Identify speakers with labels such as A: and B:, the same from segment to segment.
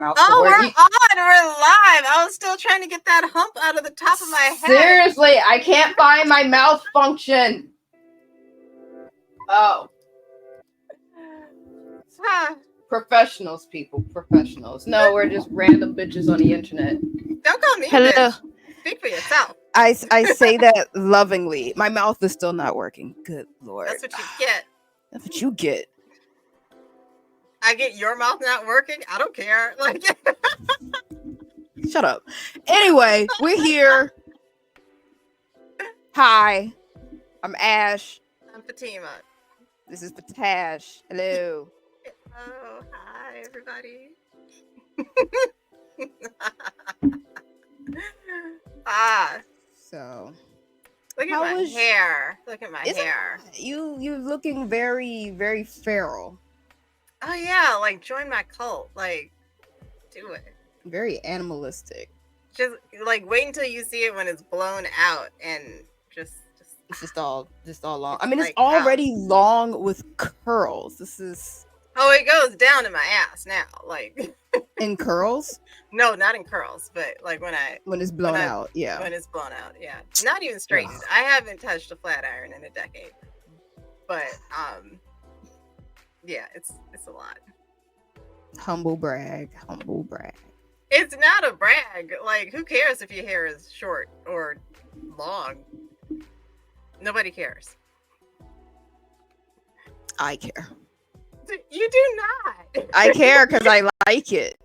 A: mouth to
B: Oh,
A: work.
B: we're on. We're live. I was still trying to get that hump out of the top of my head.
A: Seriously, I can't find my mouth function. Oh. Professionals, people. Professionals. No, we're just random bitches on the internet.
B: Don't call me a
C: Hello.
B: bitch. Speak for yourself.
C: I say that lovingly. My mouth is still not working. Good Lord.
B: That's what you get.
C: That's what you get.
B: I get your mouth not working. I don't care. Like,
C: Shut up. Anyway, we're here. Hi, I'm Ash.
B: I'm Fatima.
C: This is Fatash. Hello.
B: Oh, hi, everybody.
C: So,
B: look at
C: how
B: my
C: was-
B: hair. Look at my hair.
C: you're looking very, very feral.
B: Oh yeah, like join my cult. Like, do it.
C: Very animalistic.
B: Just like wait until you see it when it's blown out and just
C: It's just all long.
B: It's
C: I mean, it's
B: like,
C: already long with curls. This is
B: oh, it goes down in my ass now. Like
C: in curls
B: no, not in curls, but like when
C: it's blown out. Yeah.
B: When it's blown out, yeah. Not even straightened. I haven't touched a flat iron in a decade. But yeah, it's a lot.
C: Humble brag. Humble brag.
B: It's not a brag. Like, who cares if your hair is short or long? Nobody cares.
C: I care.
B: You do not.
C: I care because I like it.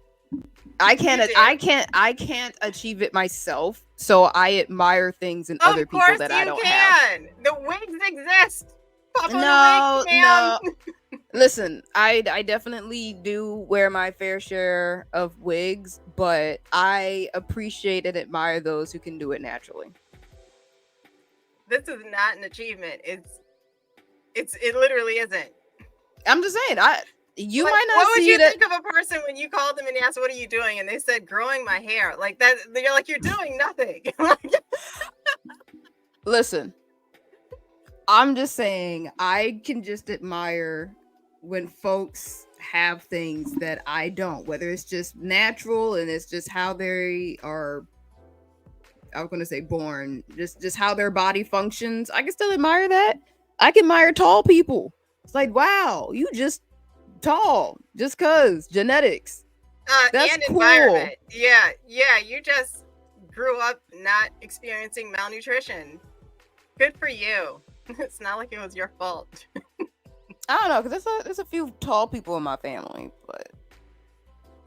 C: I can't achieve it myself, so I admire things in other people that I don't have.
B: The wigs exist. Pop on
C: No,
B: the wigs, man.
C: no. Listen, I definitely do wear my fair share of wigs, but I appreciate and admire those who can do it naturally.
B: This is not an achievement. It literally isn't.
C: I'm just saying, you
B: like,
C: might not
B: what would
C: see
B: you
C: it.
B: think of a person when you called them and asked, "What are you doing?" and they said, "Growing my hair." Like that, you're like, you're doing nothing.
C: Listen, I'm just saying, I can just admire when folks have things that I don't, whether it's just natural and it's just how they are, I'm going to say born, just how their body functions. I can still admire that. I can admire tall people. It's like, wow, you just tall just cause genetics. That's
B: and
C: cool.
B: environment. Yeah, you just grew up not experiencing malnutrition. Good for you. It's not like it was your fault.
C: I don't know, because there's a few tall people in my family, but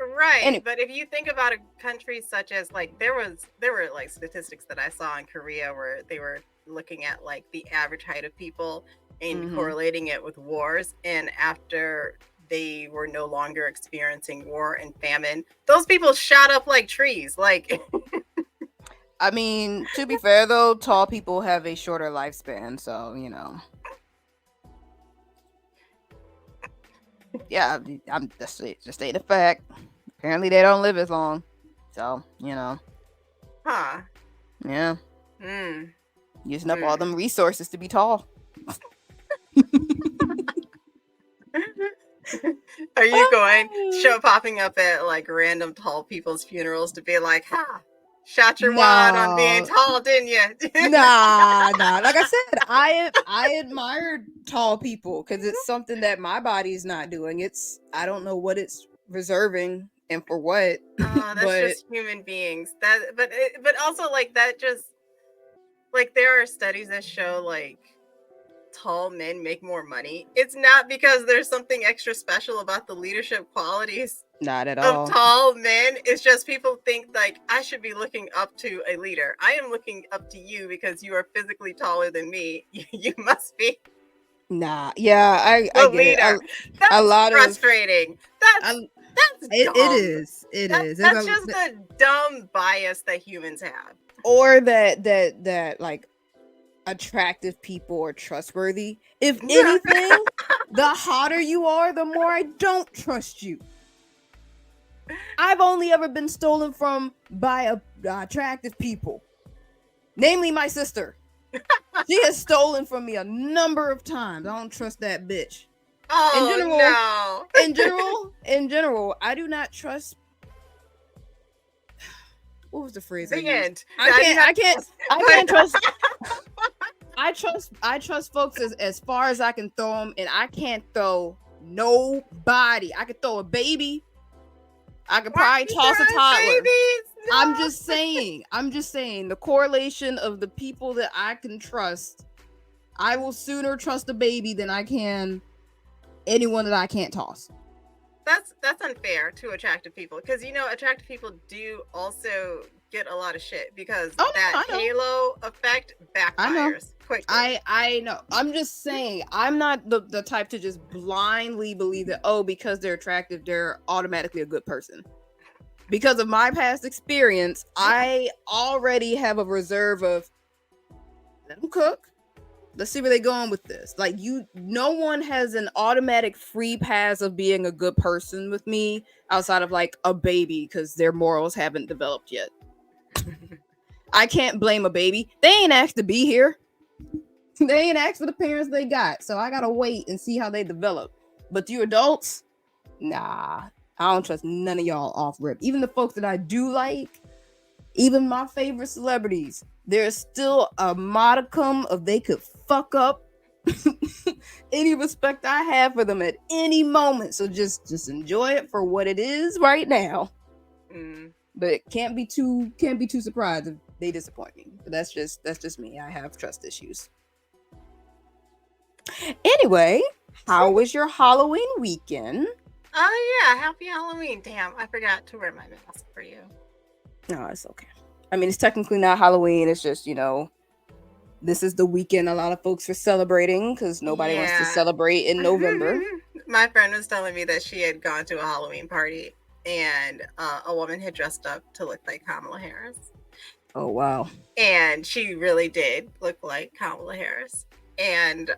B: right.
C: Anyway.
B: But if you think about a country such as like there were like statistics that I saw in Korea where they were looking at like the average height of people and correlating it with wars, and after they were no longer experiencing war and famine, those people shot up like trees. Like
C: I mean, to be fair though, tall people have a shorter lifespan, so you know. Yeah, I'm just stating a fact. Apparently, they don't live as long, so you know.
B: Huh?
C: Yeah. Using up all
B: Mm.
C: them resources to be tall.
B: Are you going show popping up at like random tall people's funerals to be like, "Ha, shot your wad on being tall, didn't you?"
C: Nah. Like I said, I admire tall people because it's something that my body's not doing. I don't know what it's reserving and for what.
B: Oh, that's just human beings. But also like that just like there are studies that show like tall men make more money. It's not because there's something extra special about the leadership qualities
C: Not at all.
B: of tall men. It's just people think like I should be looking up to a leader. I am looking up to you because you are physically taller than me. You must be.
C: Nah, yeah, I get
B: leader.
C: it.
B: That's
C: a lot
B: frustrating. That's dumb.
C: It is.
B: That's just a dumb bias that humans have.
C: Or that like attractive people are trustworthy. If anything, the hotter you are, the more I don't trust you. I've only ever been stolen from by attractive people, namely my sister. She has stolen from me a number of times. I don't trust that bitch.
B: Oh,
C: In general, I do not trust what was the phrase I
B: The
C: used?
B: end.
C: I can't trust. I trust folks as far as I can throw them, and I can't throw nobody. I could throw a baby. I could probably toss a toddler.
B: No.
C: I'm just saying the correlation of the people that I can trust. I will sooner trust a baby than I can anyone that I can't toss.
B: That's unfair to attractive people, because attractive people do also get a lot of shit because that halo effect backfires quickly.
C: I know. I'm just saying, I'm not the type to just blindly believe that, because they're attractive, they're automatically a good person. Because of my past experience, I already have a reserve of, let them cook. Let's see where they're going with this. Like, no one has an automatic free pass of being a good person with me outside of like a baby, because their morals haven't developed yet. I can't blame a baby. They ain't asked to be here. They ain't asked for the parents they got. So I gotta wait and see how they develop. But you adults, nah. I don't trust none of y'all off rip. Even the folks that I do like, even my favorite celebrities, there's still a modicum of they could fuck up any respect I have for them at any moment. So just enjoy it for what it is right now. But it can't be too surprised if they disappoint me. But that's just me. I have trust issues. Anyway, how was your Halloween weekend?
B: Oh yeah, happy Halloween. Damn, I forgot to wear my mask for you.
C: No, it's okay. I mean, it's technically not Halloween. It's just, this is the weekend a lot of folks are celebrating because nobody wants to celebrate in November.
B: My friend was telling me that she had gone to a Halloween party and a woman had dressed up to look like Kamala Harris.
C: Oh, wow.
B: And she really did look like Kamala Harris. And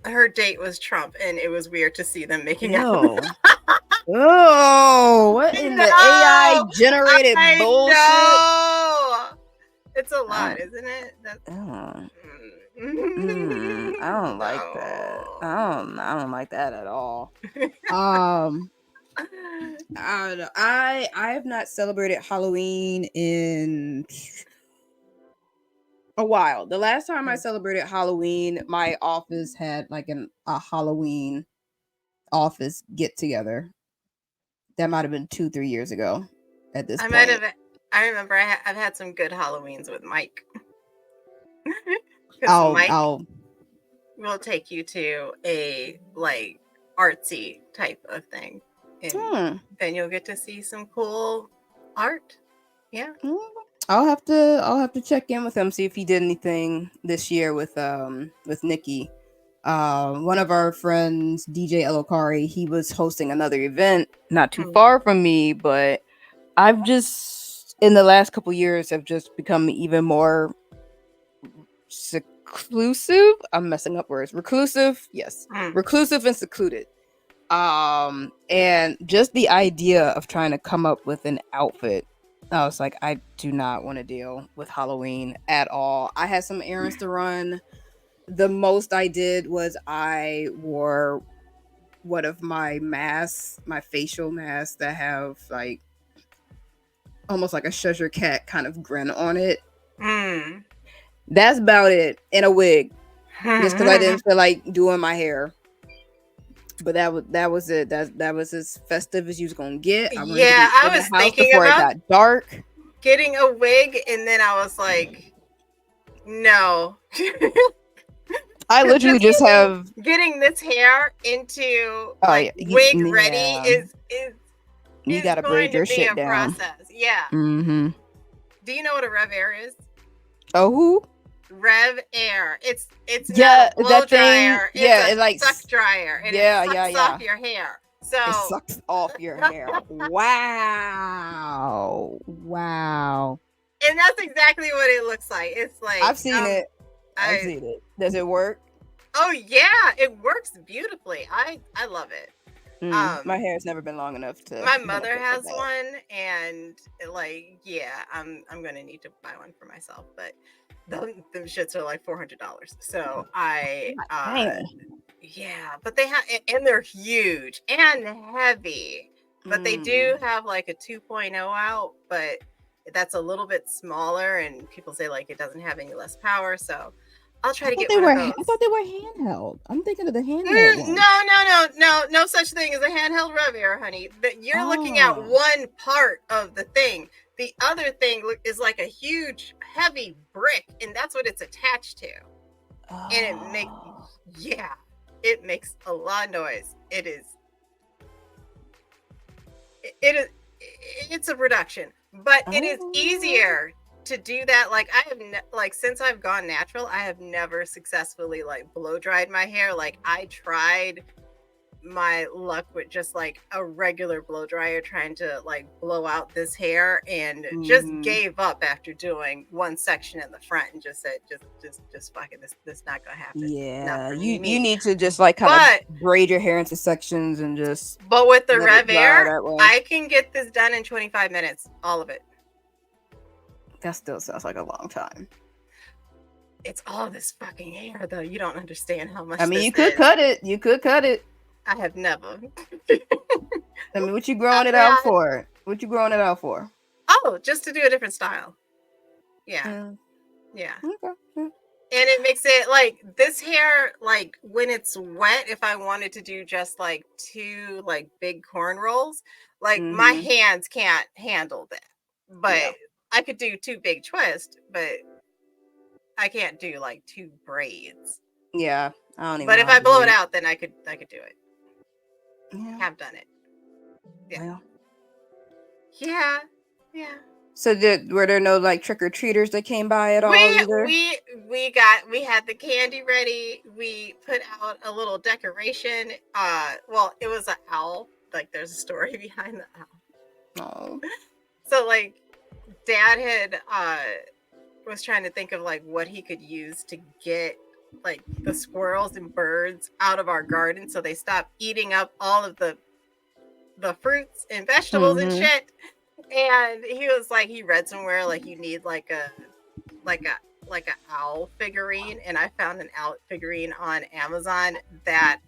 B: her date was Trump, and it was weird to see them making out.
C: Oh, what in the AI generated bullshit?
B: No, it's a lot, isn't it?
C: I don't like that. I don't like that at all. I don't know. I have not celebrated Halloween in a while. The last time I celebrated Halloween, my office had like a Halloween office get together. That might have been 2-3 years ago at this point.
B: I remember I've had some good Halloweens with Mike.
C: Mike
B: will take you to a like artsy type of thing. And then you'll get to see some cool art. Yeah.
C: I'll have to check in with him, see if he did anything this year with Nikki. One of our friends, DJ Elokari, he was hosting another event not too far from me, but I've just in the last couple years have just become even more seclusive. I'm messing up words. Reclusive, yes. Reclusive and secluded. And just the idea of trying to come up with an outfit, I was like, I do not want to deal with Halloween at all. I had some errands to run. The most I did was I wore one of my masks, my facial masks that have like almost like a Cheshire cat kind of grin on it. That's about it. In a wig, just because I didn't feel like doing my hair. But that was it. That was as festive as you was gonna get. I
B: was thinking
C: before
B: about
C: it got dark.
B: Getting a wig, and then I was like, no.
C: I literally just have
B: getting this hair into wig ready is
C: you gotta braid your shit down.
B: Process. Yeah.
C: Mm-hmm.
B: Do you know what a Rev Air is?
C: Oh, who?
B: Rev Air. It's not a blow dryer. It's a suck dryer. And it sucks off your hair. So
C: it sucks off your hair. Wow.
B: And that's exactly what it looks like. It's like
C: I've seen it. I've seen it. Does it work?
B: Oh yeah, it works beautifully. I love it.
C: My hair has never been long enough to.
B: My mother has one, and I'm gonna need to buy one for myself. But them shits are like $400. So but they have, and they're huge and heavy. But they do have like a 2.0 out, but that's a little bit smaller, and people say like it doesn't have any less power. So I'll try
C: I
B: to
C: thought
B: get
C: they
B: one
C: were.
B: of
C: I
B: those.
C: thought they were handheld. I'm thinking of the handheld one.
B: No such thing as a handheld rev air, honey. That you're looking at
C: Oh.
B: one part of the thing. The other thing is like a huge, heavy brick, and that's what it's attached to. And it makes a lot of noise. It's a production, but it is easier to do that. Like I have since I've gone natural, I have never successfully like blow dried my hair. Like I tried my luck with just like a regular blow dryer trying to like blow out this hair, and just gave up after doing one section in the front and just said just fuck it, this not gonna happen.
C: Yeah, you need to just like kind of braid your hair into sections and just.
B: But with the rev air, I can get this done in 25 minutes, all of it.
C: That still sounds like a long time.
B: It's all this fucking hair, though. You don't understand how much.
C: I mean, you could cut it. You could cut it.
B: I have never.
C: I mean, what you growing it out for? What you growing it out for?
B: Oh, just to do a different style. Yeah. Yeah.
C: Okay.
B: And it makes it like this hair, like when it's wet, if I wanted to do just like 2 like big corn rolls, like my hands can't handle that. But I could do 2 big twists, but I can't do like 2 braids.
C: Yeah. I don't even
B: But if I blow it out, then I could do it.
C: Yeah.
B: Have done it. Yeah.
C: Well.
B: Yeah.
C: So were there no like trick-or-treaters that came by at all either?
B: We had the candy ready. We put out a little decoration. Well, it was an owl. Like there's a story behind the owl.
C: Oh.
B: So like Dad had was trying to think of like what he could use to get like the squirrels and birds out of our garden so they stop eating up all of the fruits and vegetables and shit. And he was like, he read somewhere like you need like a owl figurine, and I found an owl figurine on Amazon that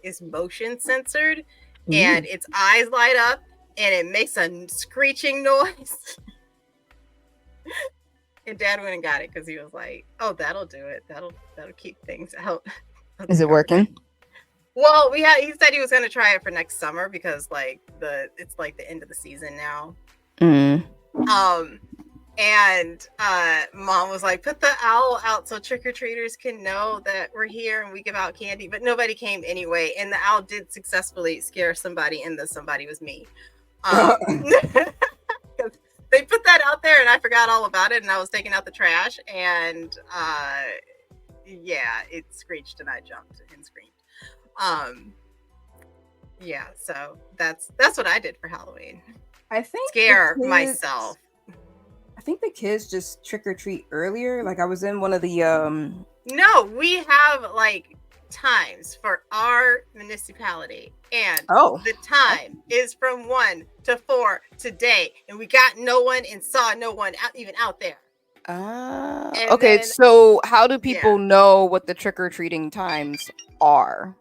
B: is motion censored, and its eyes light up and it makes a screeching noise. And Dad went and got it because he was like, "Oh, that'll do it. That'll keep things out."
C: Is it working?
B: Well, he said he was going to try it for next summer because like it's like the end of the season now. And Mom was like, "Put the owl out so trick-or-treaters can know that we're here and we give out candy." But nobody came anyway, and the owl did successfully scare somebody, and the somebody was me. They put that out there and I forgot all about it, and I was taking out the trash, and it screeched and I jumped and screamed. So that's what I did for Halloween.
C: I think
B: scare myself.
C: I think the kids just trick or treat earlier. Like I was in one of the
B: No, we have like times for our municipality, and the time is from 1 to 4 today, and we got no one and saw no one even out there.
C: Okay, so how do people know what the trick-or-treating times are?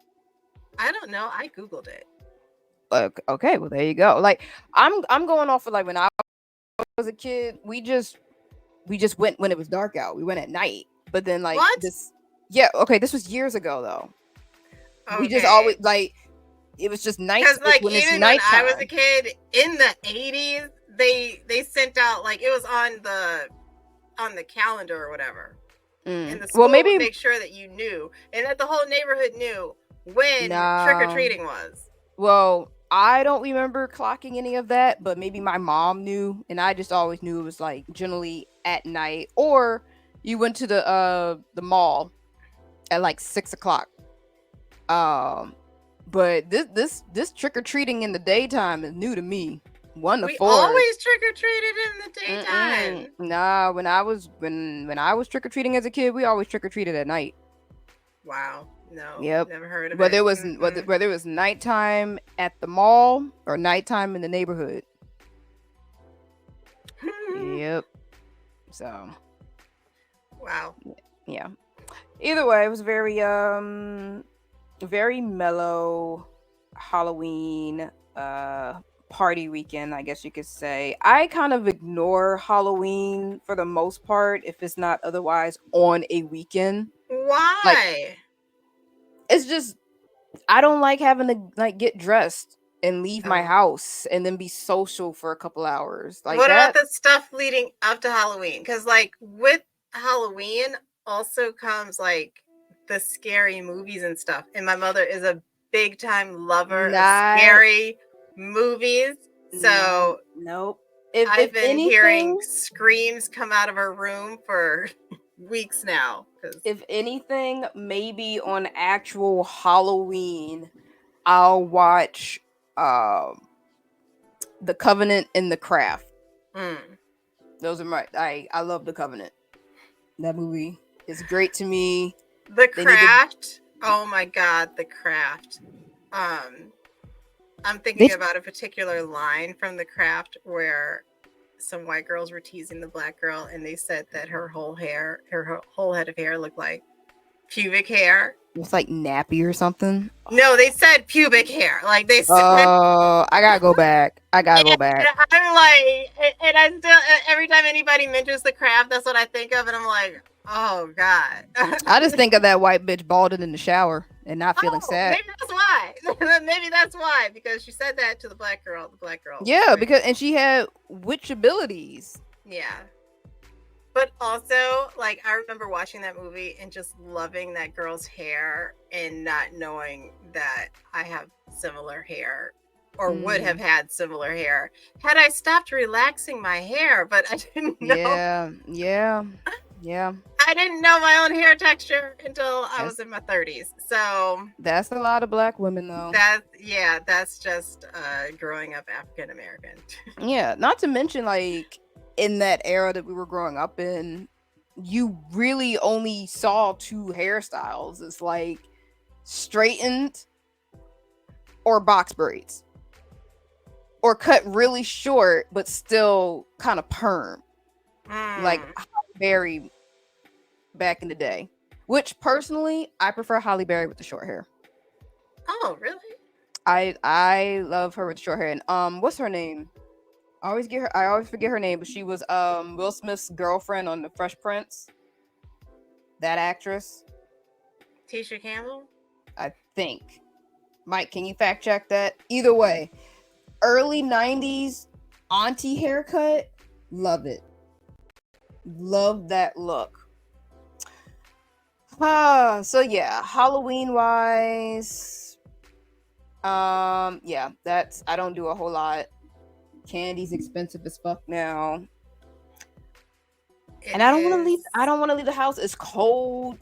B: I don't know. I Googled it.
C: Okay, well there you go. Like I'm going off of like when I was a kid, we just went when it was dark out. We went at night. But then like this was years ago though. Okay. We just always like it was just night.
B: Because like when even when I was a kid in the 80s, they sent out like it was on the calendar or whatever. And the school would make sure that you knew and that the whole neighborhood knew when trick-or-treating was.
C: Well, I don't remember clocking any of that, but maybe my mom knew, and I just always knew it was like generally at night, or you went to the mall at like 6:00. But this trick-or-treating in the daytime is new to me. 1 to 4.
B: We always trick-or-treated in the daytime.
C: Nah, when I was trick-or-treating as a kid, we always trick-or-treated at night.
B: Wow. No.
C: Yep.
B: Never heard of
C: whether
B: it.
C: Whether it was nighttime at the mall or nighttime in the neighborhood. Yep. So.
B: Wow.
C: Yeah. Either way, it was very very mellow Halloween
D: party weekend, I guess you could say. I kind of ignore Halloween for the most part if it's not otherwise on a weekend. Like
B: Why?
D: it's just I don't like having to like get dressed and leave my
B: Oh.
D: house and then be social for a couple hours. Like
B: What about
D: that.
B: the stuff leading up to Halloween? Because like with Halloween also comes like the scary movies and stuff. And my mother is a big time lover of
D: Not
B: scary movies.
D: no,
B: So
D: nope.
B: I've
D: If
B: been hearing
D: anything,
B: screams come out of her room for weeks now.
D: if anything, maybe on actual Halloween, I'll watch The Covenant and The Craft.
B: Mm.
D: Those are my I love The Covenant. That movie is great to me.
B: The
D: They need to-
B: Craft. Oh my God, The Craft. I'm thinking about a particular line from The Craft where some white girls were teasing the black girl and they said that her whole head of hair looked like pubic hair.
D: It's like nappy or something.
B: No, they said pubic hair. Like they said.
D: I gotta go back.
B: And I'm like, and I still every time anybody mentions The Craft, that's what I think of, and I'm like, oh God.
D: I just think of that white bitch balding in the shower and not feeling sad.
B: Maybe that's why. Maybe that's why, because she said that to the black girl. The black girl.
D: Yeah, and she had witch abilities.
B: Yeah. But also, like, I remember watching that movie and just loving that girl's hair and not knowing that I have similar hair or would have had similar hair had I stopped relaxing my hair, but I didn't know.
D: Yeah.
B: I didn't know my own hair texture until I was in my 30s. So
D: that's a lot of black women, though.
B: That's just growing up African American.
D: Yeah, not to mention, like, in that era that we were growing up in, you really only saw two hairstyles. It's like straightened or box braids, or cut really short but still kind of perm, like Halle Berry back in the day. Which personally, I prefer Halle Berry with the short hair.
B: Oh, really?
D: I love her with short hair. And what's her name? I always forget her name, but she was Will Smith's girlfriend on The Fresh Prince. That actress.
B: Tisha Campbell?
D: I think. Mike, can you fact check that? Either way, early 90s auntie haircut. Love it. Love that look. So yeah, Halloween wise, yeah, I don't do a whole lot. Candy's expensive as fuck now. And I don't want to leave the house. It's cold.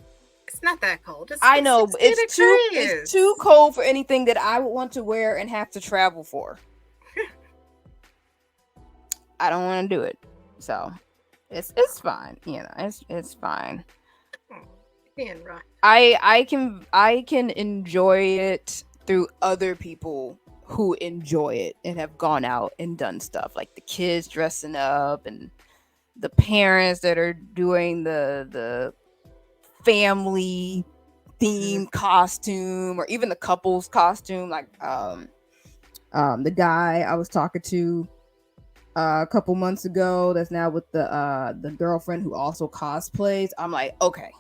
B: It's not that cold.
D: I know, but it's too cold for anything that I would want to wear and have to travel for. I don't want to do it. So it's fine. You know, it's fine.
B: Being right.
D: I can enjoy it through other people who enjoy it and have gone out and done stuff, like the kids dressing up and the parents that are doing the family themed costume, or even the couple's costume, like the guy I was talking to a couple months ago that's now with the girlfriend who also cosplays. I'm like, okay.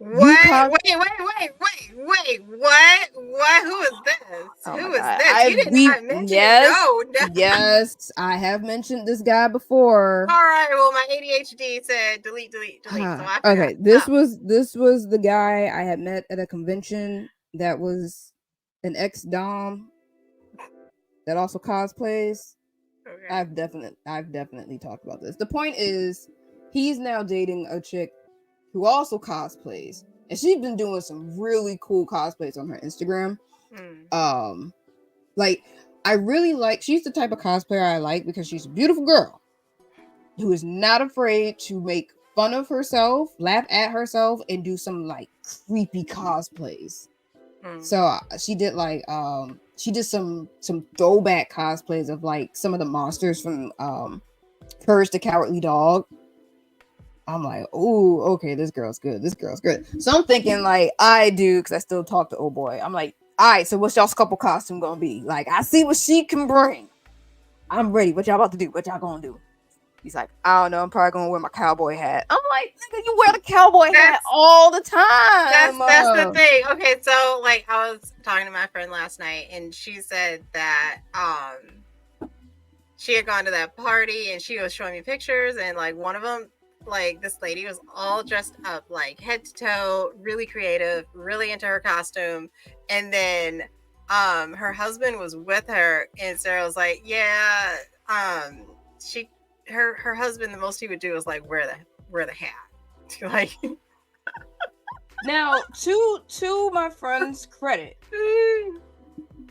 B: Wait, what? Who is this?
D: Oh
B: Who is this? You did not mention it.
D: Yes, I have mentioned this guy before.
B: All right, well, my ADHD said delete. So
D: okay, this was the guy I had met at a convention that was an ex-dom that also cosplays. Okay. I've definitely talked about this. The point is, he's now dating a chick who also cosplays, and she's been doing some really cool cosplays on her Instagram. Like, I really like, she's the type of cosplayer I like because she's a beautiful girl who is not afraid to make fun of herself, laugh at herself, and do some like creepy cosplays. So she did like some throwback cosplays of like some of the monsters from Courage the Cowardly Dog. I'm like, oh, okay, this girl's good. So I'm thinking like I do, because I still talk to old boy. I'm like, all right, so what's y'all's couple costume gonna be? Like, I see what she can bring. I'm ready. What y'all about to do? What y'all gonna do? He's like, I don't know. I'm probably gonna wear my cowboy hat. I'm like, nigga, you wear the cowboy hat
B: That's-
D: all the time.
B: That's the thing. Okay, so like I was talking to my friend last night, and she said that she had gone to that party, and she was showing me pictures, and like one of them, like this lady was all dressed up, like head to toe, really creative, really into her costume, and then her husband was with her, and Sarah was like, yeah, she her husband, the most he would do is like wear the hat. Like
D: Now, to my friend's credit,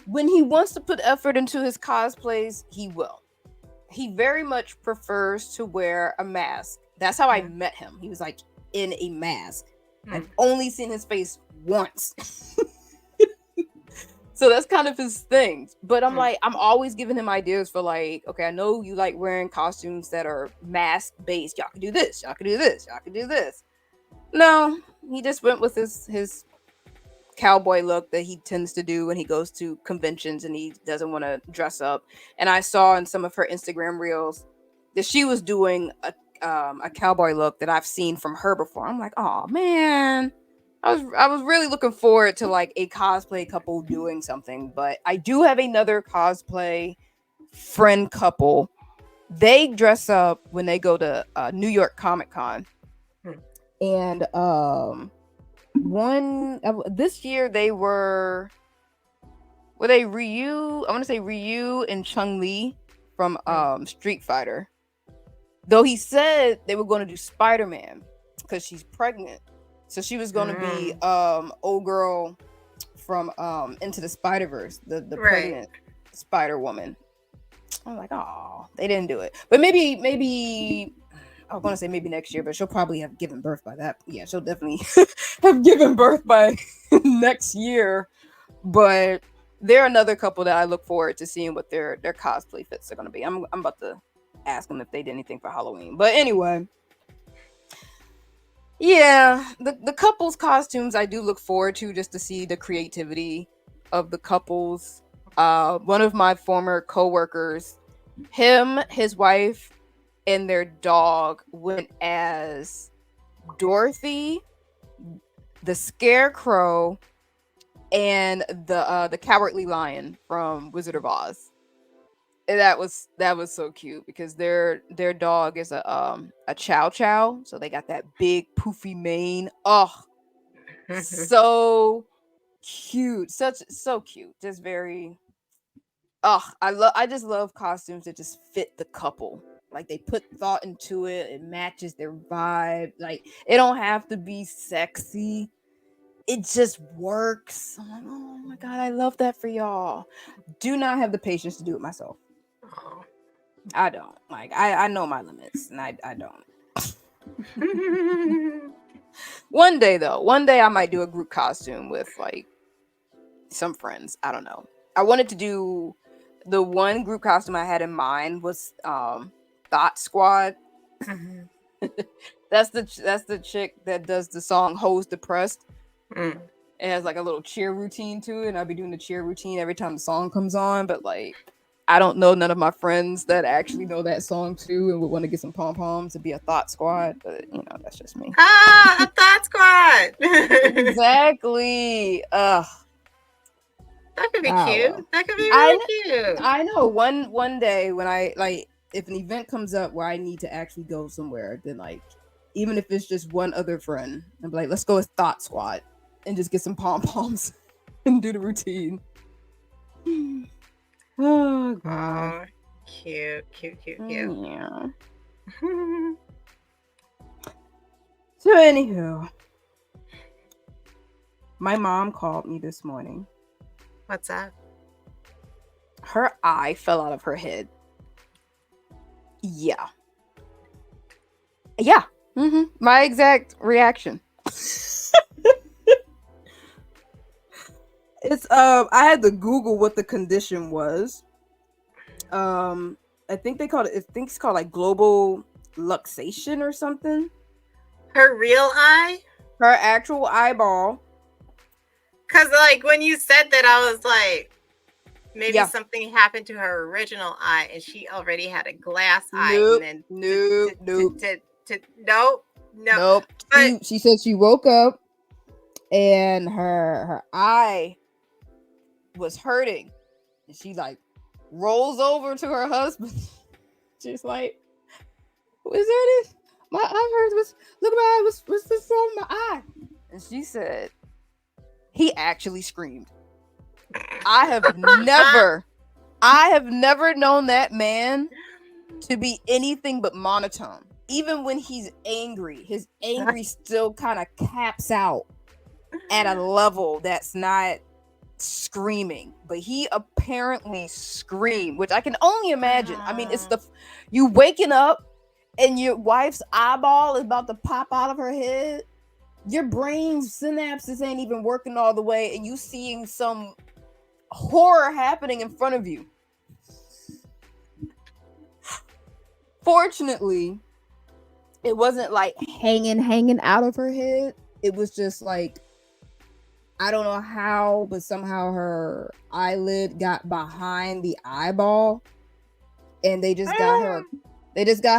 D: when he wants to put effort into his cosplays, he will. He very much prefers to wear a mask. That's how I met him. He was like in a mask. I've only seen his face once. So that's kind of his thing. But I'm like, I'm always giving him ideas for like, okay, I know you like wearing costumes that are mask based. Y'all can do this. Y'all can do this. Y'all can do this. No, he just went with his cowboy look that he tends to do when he goes to conventions and he doesn't want to dress up. And I saw in some of her Instagram reels that she was doing a cowboy look that I've seen from her before. I'm like, oh man. I was really looking forward to like a cosplay couple doing something, but I do have another cosplay friend couple. They dress up when they go to New York Comic Con, and one this year they were they Ryu? I want to say Ryu and Chun-Li from Street Fighter. Though he said they were going to do Spider-Man because she's pregnant. So she was going to be old girl from Into the Spider-Verse, the pregnant Spider-Woman. I'm like, oh, they didn't do it. But maybe I was going to say maybe next year, but she'll probably have given birth by that. Yeah, she'll definitely have given birth by next year. But they're another couple that I look forward to seeing what their cosplay fits are going to be. I'm about to ask them if they did anything for Halloween. But anyway, yeah, the couples costumes I do look forward to just to see the creativity of the couples. One of my former coworkers, him, his wife, and their dog went as Dorothy, the Scarecrow, and the Cowardly Lion from Wizard of Oz. And that was so cute because their dog is a chow chow, so they got that big poofy mane. Oh, so cute, so cute, just very. Oh, I just love costumes that just fit the couple. Like they put thought into it, it matches their vibe. Like it don't have to be sexy. It just works. I'm like, oh my god, I love that for y'all. Do not have the patience to do it myself. I don't. Like I know my limits and I don't. One day I might do a group costume with like some friends. I don't know. I wanted to do the one group costume I had in mind was Thought Squad. That's the chick that does the song Hoes Depressed. It has like a little cheer routine to it, and I'll be doing the cheer routine every time the song comes on, but like I don't know none of my friends that actually know that song too and would want to get some pom-poms to be a Thought Squad, but you know, that's just me.
B: A Thought Squad.
D: Exactly.
B: That could be cute.
D: Well.
B: That could be really cute.
D: I know one day when I like if an event comes up where I need to actually go somewhere, then like even if it's just one other friend, I'm like, let's go with Thought Squad and just get some pom-poms and do the routine. Oh god.
B: Oh, cute.
D: Yeah. So anywho, my mom called me this morning.
B: What's that?
D: Her eye fell out of her head. Yeah. My exact reaction. It's I had to Google what the condition was. I think it's called like global luxation or something.
B: Her real eye?
D: Her actual eyeball.
B: Cause like when you said that, I was like, maybe
D: Yeah.
B: something happened to her original eye and she already had a glass eye,
D: Nope,
B: and then
D: nope,
B: no.
D: nope.
B: But
C: She said she woke up and her eye was hurting, and she like rolls over to her husband. She's like, "Is there this? My eye hurts. Look at my eye. What's this wrong with my eye?"
D: And she said, he actually screamed. I have never known that man to be anything but monotone. Even when he's angry, his angry still kind of caps out at a level that's not screaming. But he apparently screamed, which I can only imagine. I mean, it's you waking up and your wife's eyeball is about to pop out of her head. Your brain's synapses ain't even working all the way, and you seeing some horror happening in front of you. Fortunately, it wasn't like hanging out of her head. It was just like, I don't know how, but somehow her eyelid got behind the eyeball, and they just got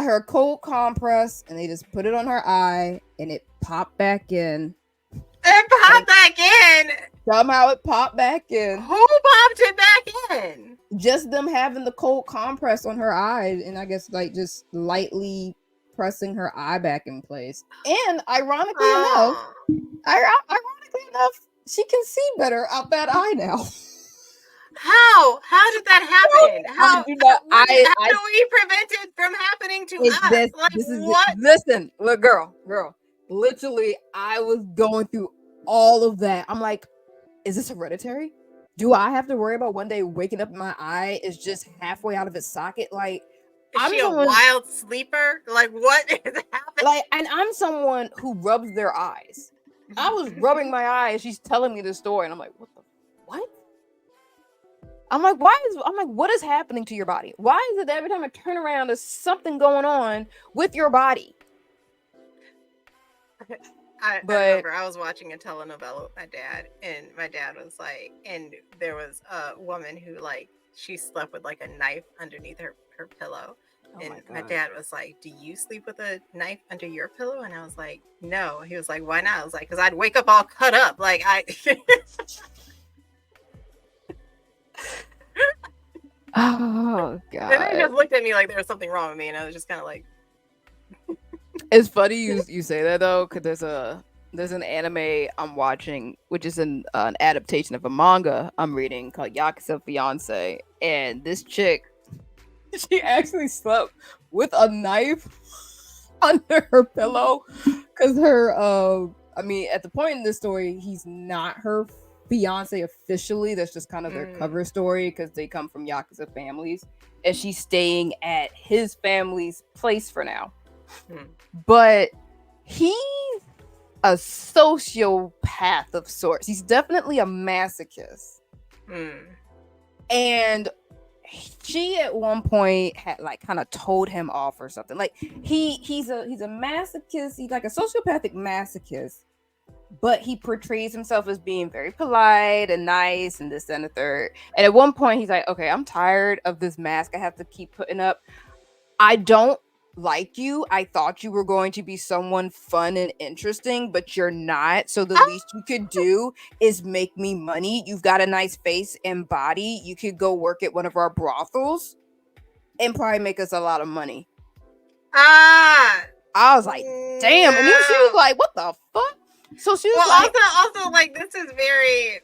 D: her a cold compress, and they just put it on her eye, and it popped back in.
B: It popped back in.
C: Somehow it popped back in.
B: Who popped it back in?
C: Just them having the cold compress on her eye, and I guess like just lightly pressing her eye back in place. And ironically enough, she can see better out that eye now.
B: How did that happen? How do we prevent it from happening to us?
C: Listen, look, girl. Literally, I was going through all of that. I'm like, is this hereditary? Do I have to worry about one day waking up and my eye is just halfway out of its socket? Like,
B: is she a wild sleeper? Like, what is happening?
C: Like, and I'm someone who rubs their eyes. I was rubbing my eye and she's telling me this story, and I'm like, what? I'm like, what is happening to your body? Why is it that every time I turn around, there's something going on with your body?
B: I remember I was watching a telenovela with my dad, and my dad was like, and there was a woman who like, she slept with like a knife underneath her pillow. And my dad was like, do you sleep with a knife under your pillow? And I was like, no. He was like, why not? I was like, because I'd wake up all cut up. Like,
D: oh God.
B: And they just looked at me like there was something wrong with me, and I was just kind of like,
D: it's funny you say that though, because there's an anime I'm watching, which is an adaptation of a manga I'm reading called Yakuza Fiance, and this chick, she actually slept with a knife under her pillow because I mean, at the point in this story, he's not her fiance officially. That's just kind of their cover story because they come from Yakuza families, and she's staying at his family's place for now. But he's a sociopath of sorts. He's definitely a masochist. And she at one point had like kind of told him off or something. Like he's a masochist. He's like a sociopathic masochist, but he portrays himself as being very polite and nice and this and the third. And at one point he's like, okay, I'm tired of this mask I have to keep putting up. I don't like you. I thought you were going to be someone fun and interesting, but you're not. So the least you could do is make me money. You've got a nice face and body. You could go work at one of our brothels and probably make us a lot of money. I was like, damn. And then she was like, what the fuck? So she was like,
B: also like, this is very,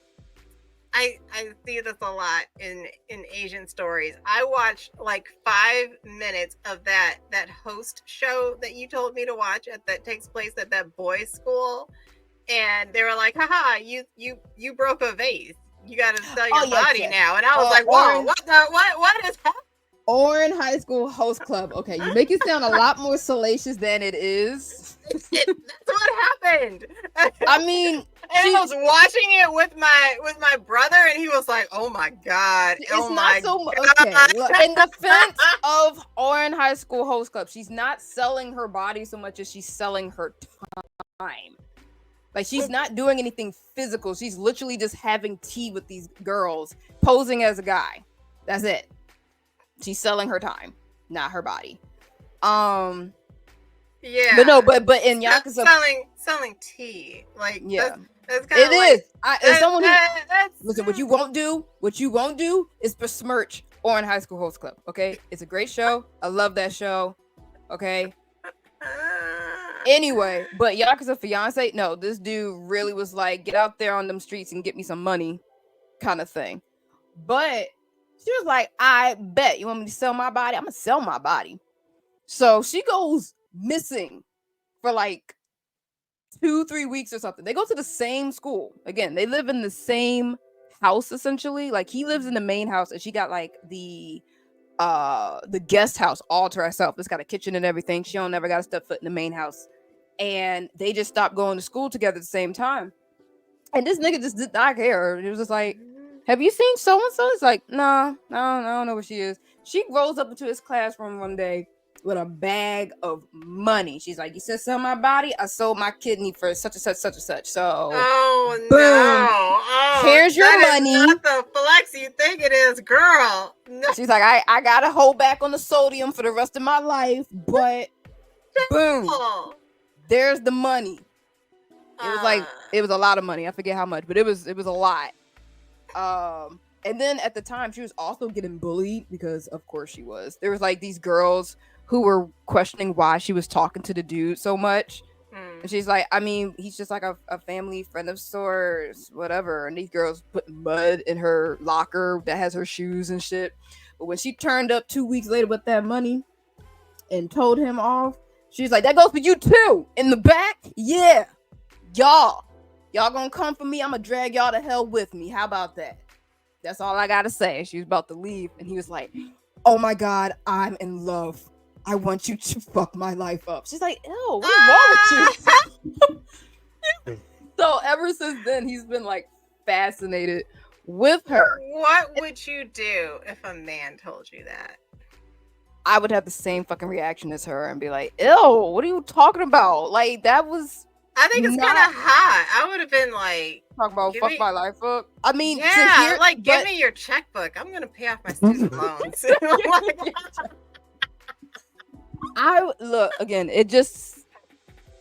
B: I see this a lot in Asian stories. I watched like 5 minutes of that host show that you told me to watch that takes place at that boys' school, and they were like, haha, you broke a vase. You got to sell your body now. And I was like, whoa, what is happening?
C: Orin High School Host Club. Okay, you make it sound a lot more salacious than it is.
B: That's what happened.
C: I mean,
B: I was watching it with my brother, and he was like, "Oh my god,
C: it's not so much." Okay, look, in defense of Orin High School Host Club, she's not selling her body so much as she's selling her time.
D: Like she's not doing anything physical. She's literally just having tea with these girls, posing as a guy. That's it. She's selling her time, not her body.
B: Yeah.
D: But no, but in Yakuza,
B: selling tea, like
D: yeah,
B: that's kind of like,
D: As someone who
B: that's,
D: listen, what you won't do is besmirch Orange High School Host Club. Okay, it's a great show. I love that show. Okay. Anyway, but Yakuza Fiance, no, this dude really was like, get out there on them streets and get me some money, kind of thing. But she was like, I bet you want me to sell my body. I'm gonna sell my body. So she goes missing for like 2-3 weeks or something. They go to the same school. Again, they live in the same house essentially. Like he lives in the main house and she got like the guest house all to herself. It's got a kitchen and everything. She don't never got to step foot in the main house. And they just stopped going to school together at the same time. And this nigga just did not care. It was just like, have you seen so and so? It's like, nah, I don't know where she is. She rolls up into his classroom one day with a bag of money. She's like, you said sell my body? I sold my kidney for such and such, such and such. So,
B: oh
D: boom.
B: No, oh,
D: Here's your
B: that
D: money.
B: is not the flex you think it is, girl. No.
D: She's like, I gotta hold back on the sodium for the rest of my life, but boom, there's the money. It was like, it was a lot of money. I forget how much, but it was a lot. And then at the time she was also getting bullied because of course she was. There was like these girls who were questioning why she was talking to the dude so much. And she's like, I mean, he's just like a family friend of sorts, whatever. And these girls put mud in her locker that has her shoes and shit. But when she turned up 2 weeks later with that money and told him off, she's like, that goes for you too. In the back, yeah. Y'all gonna come for me. I'm gonna drag y'all to hell with me. How about that? That's all I gotta say. She was about to leave, and he was like, oh my God, I'm in love. I want you to fuck my life up. She's like, ew, what's wrong with you? So ever since then, he's been like fascinated with her.
B: What would you do if a man told you that?
D: I would have the same fucking reaction as her and be like, ew, what are you talking about? Like, that was...
B: I think it's kind of hot. I would have been like,
D: talk about fuck my life up. I mean,
B: yeah, give me your checkbook. I'm gonna pay off my student loans.
D: I look again. It just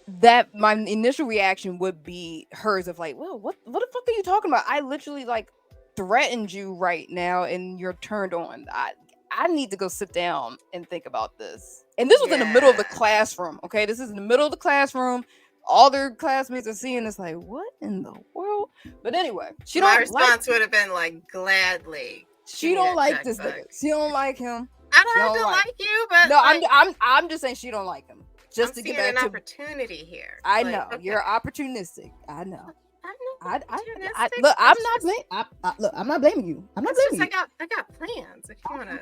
D: that my initial reaction would be hers of like, well, what the fuck are you talking about? I literally like threatened you right now, and you're turned on. I need to go sit down and think about this. And this was in the middle of the classroom. Okay, this is in the middle of the classroom. All their classmates are seeing this, like, what in the world? But anyway,
B: my response would have been like, gladly.
D: She don't like this nigga. She don't like him.
B: I don't have to like you, but
D: no, like, I'm just saying she don't like him. Just to get back
B: an
D: to
B: opportunity here.
D: I know you're opportunistic. I know. Look, I'm not blaming you. I'm not blaming you.
B: I got plans. If you wanna,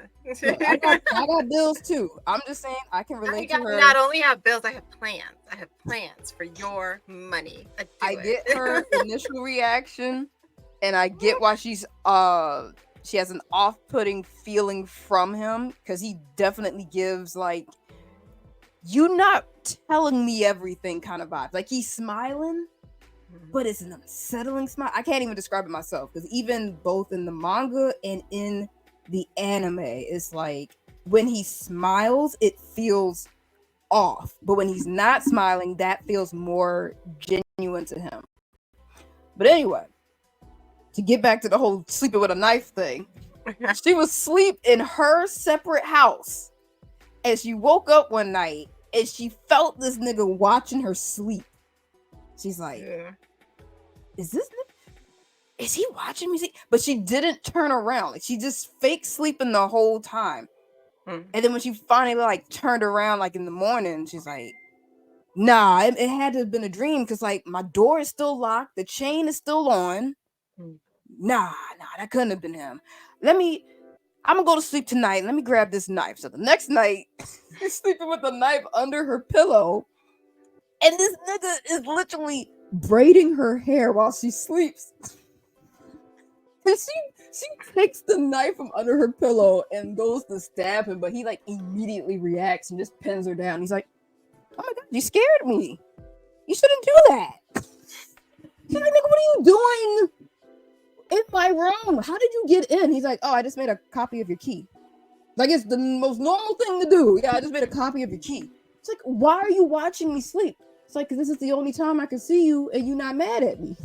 D: I got bills too. I'm just saying I can relate to her.
B: Not only have bills, I have plans. I have plans for your money.
D: I get her initial reaction, and I get why she has an off-putting feeling from him, because he definitely gives like, you not telling me everything kind of vibes. Like he's smiling, but it's an unsettling smile. I can't even describe it myself, because even both in the manga and in the anime, it's like when he smiles, it feels off. But when he's not smiling, that feels more genuine to him. But anyway, to get back to the whole sleeping with a knife thing, she was asleep in her separate house. And she woke up one night and she felt this nigga watching her sleep. She's like, is he watching me sleep? But she didn't turn around. Like she just fake sleeping the whole time. And then when she finally like turned around like in the morning, she's like, nah, it had to have been a dream, because like my door is still locked, the chain is still on. Nah, that couldn't have been him. I'm gonna go to sleep tonight. Let me grab this knife. So the next night, she's sleeping with a knife under her pillow, and this nigga is literally braiding her hair while she sleeps. And she takes the knife from under her pillow and goes to stab him, but he like immediately reacts and just pins her down. He's like, oh my God, you scared me. You shouldn't do that.
C: She's like, nigga, what are you doing in my room? How did you get in? He's like, oh, I just made a copy of your key. Like, it's the most normal thing to do. Yeah, I just made a copy of your key. It's like, why are you watching me sleep? It's like, because this is the only time I can see you and you're not mad at me.